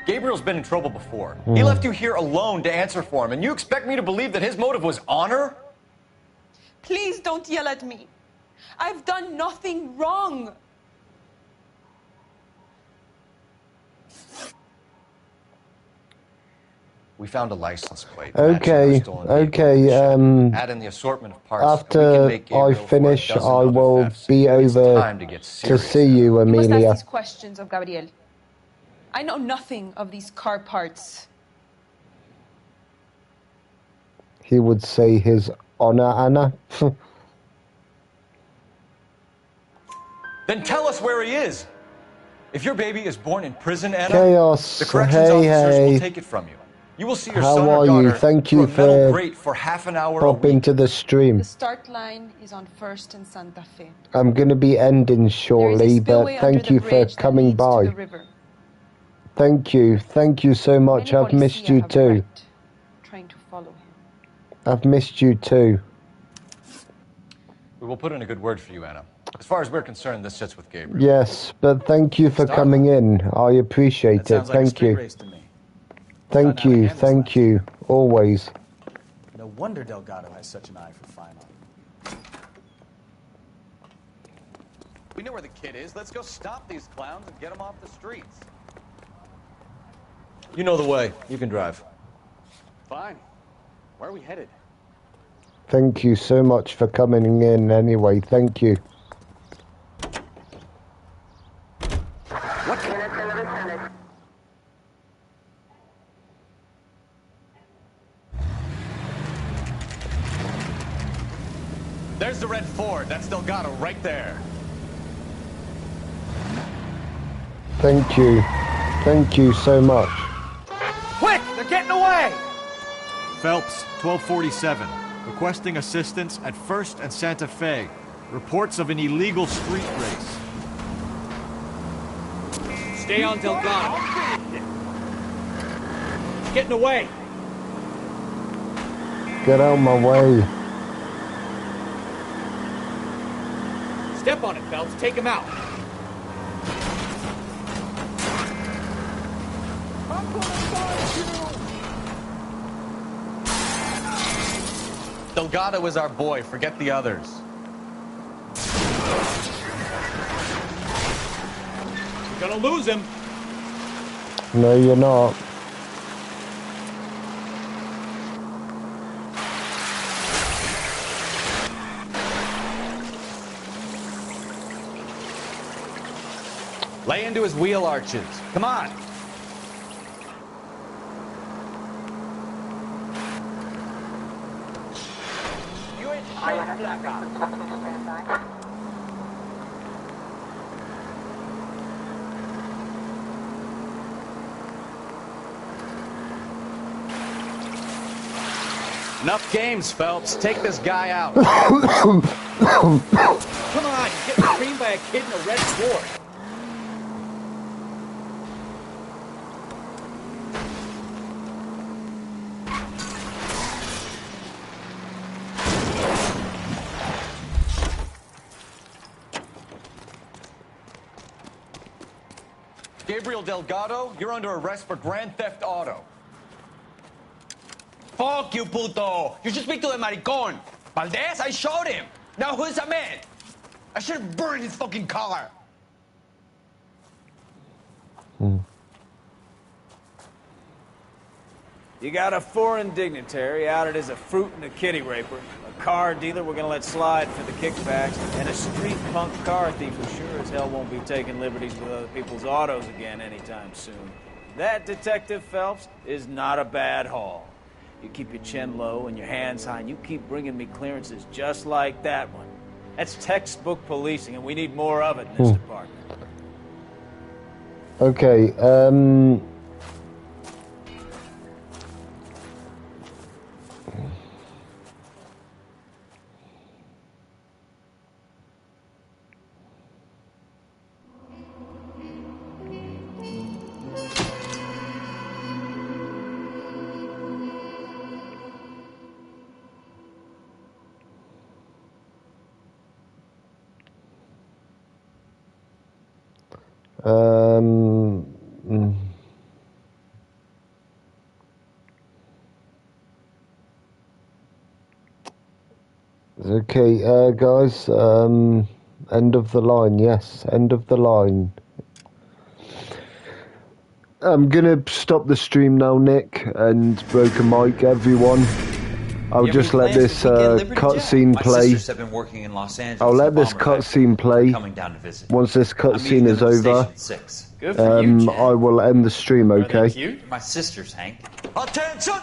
Gabriel's been in trouble before. He left you here alone to answer for him, and you expect me to believe that his motive was honor? Please don't yell at me. I've done nothing wrong. We found a license plate. Okay, okay. Add in the assortment of parts. and we can After make I Gabriel for a finish, dozen I other will thefts. be It's over time to get to serious. see you, You must Amelia. ask these questions of Gabriel. I know nothing of these car parts. He would say his honor, Anna. Then tell us where he is. If your baby is born in prison, Anna, Chaos. the corrections Hey, officers hey. will take it from you. You will see your How son or are daughter you? Thank you through a metal for grate for half an hour a popping week. to the stream. The start line is on 1st and Santa Fe. I'm going to be ending shortly, but spillway under thank the you for bridge that coming leads to the by. river. Thank you. Thank you so much. Many I've missed policia you have too. wrecked trying to follow him. I've missed you too. We will put in a good word for you, Anna. As far as we're concerned, this sits with Gabriel. Yes, but thank you for coming in. I appreciate it. Sounds like a Thank street you. race to me. Thank you. Thank you. Always. No wonder Delgado has such an eye for fine art. We know where the kid is. Let's go stop these clowns and get them off the streets. You know the way. You can drive. Fine. Where are we headed? Thank you so much for coming in anyway. Thank you. What? There's the red Ford. That's Delgado right there. Thank you. Thank you so much. Quick! They're getting away! Phelps, 1247. Requesting assistance at 1st and Santa Fe. Reports of an illegal street race. Stay on Delgado. Getting away. Get out of my way. Step on it, Phelps. Take him out. I'm gonna find you. Delgado is our boy. Forget the others. You're gonna lose him. No, you're not. Lay into his wheel arches. Come on. You ain't shit, Black Ops. Enough games, Phelps. Take this guy out. Come on, you're getting creamed by a kid in a red Ford. Gabriel Delgado, you're under arrest for Grand Theft Auto. Fuck you, puto! You should speak to the maricon. Valdez, I showed him. Now who's the man? I should have burned his fucking car. You got a foreign dignitary outed as a fruit and a kitty raper, a car dealer we're gonna let slide for the kickbacks, and a street punk car thief who sure as hell won't be taking liberties with other people's autos again anytime soon. That, Detective Phelps, is not a bad haul. You keep your chin low and your hands high, and you keep bringing me clearances just like that one. That's textbook policing, and we need more of it in this department. Okay, okay, guys, end of the line, yes, end of the line. I'm gonna stop the stream now, Nick, and Broken Mike, everyone. I'll just let this cutscene play. My sisters have been working in Los Angeles. I'll let this cutscene play. Coming down to visit. Once this cutscene is over, Good for you, I will end the stream, okay? My sisters, Hank. Attention!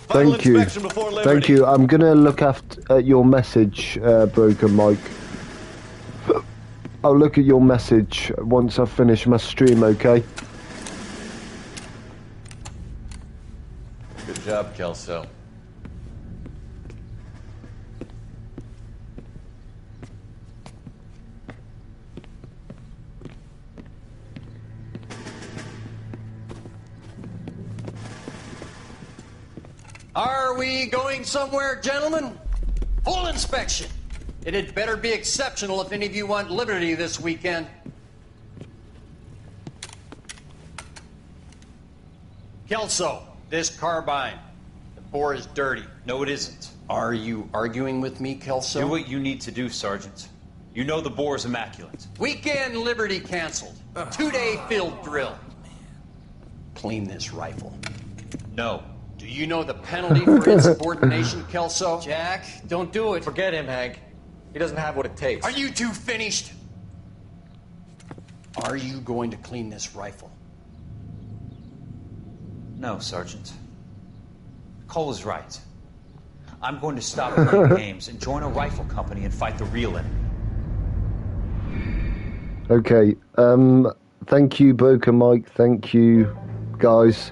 Thank you. Thank you. I'm gonna look at your message, Broken Mike. I'll look at your message once I finish my stream, okay? Good job, Kelso. Are we going somewhere, gentlemen? Full inspection. It had better be exceptional if any of you want liberty this weekend. Kelso, this carbine. The bore is dirty. No, it isn't. Are you arguing with me, Kelso? Do what you need to do, Sergeant. You know the bore's immaculate. Weekend Liberty canceled. 2-day field drill. Clean this rifle. No. Do you know the penalty for insubordination, Kelso? Jack, don't do it. Forget him, Hank. He doesn't have what it takes. Are you two finished? Are you going to clean this rifle? No, Sergeant. Cole is right. I'm going to stop playing games and join a rifle company and fight the real enemy. Okay. Thank you, Boca Mike. Thank you, guys.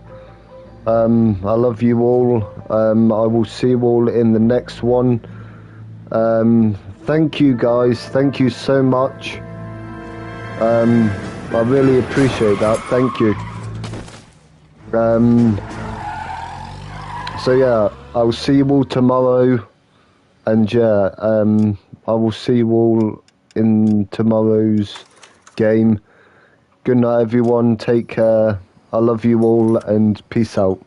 I love you all. I will see you all in the next one. Thank you, guys. Thank you so much. I really appreciate that. Thank you. So yeah, I'll see you all tomorrow, and yeah, I will see you all in tomorrow's game. Good night, everyone. Take care. I love you all, and peace out.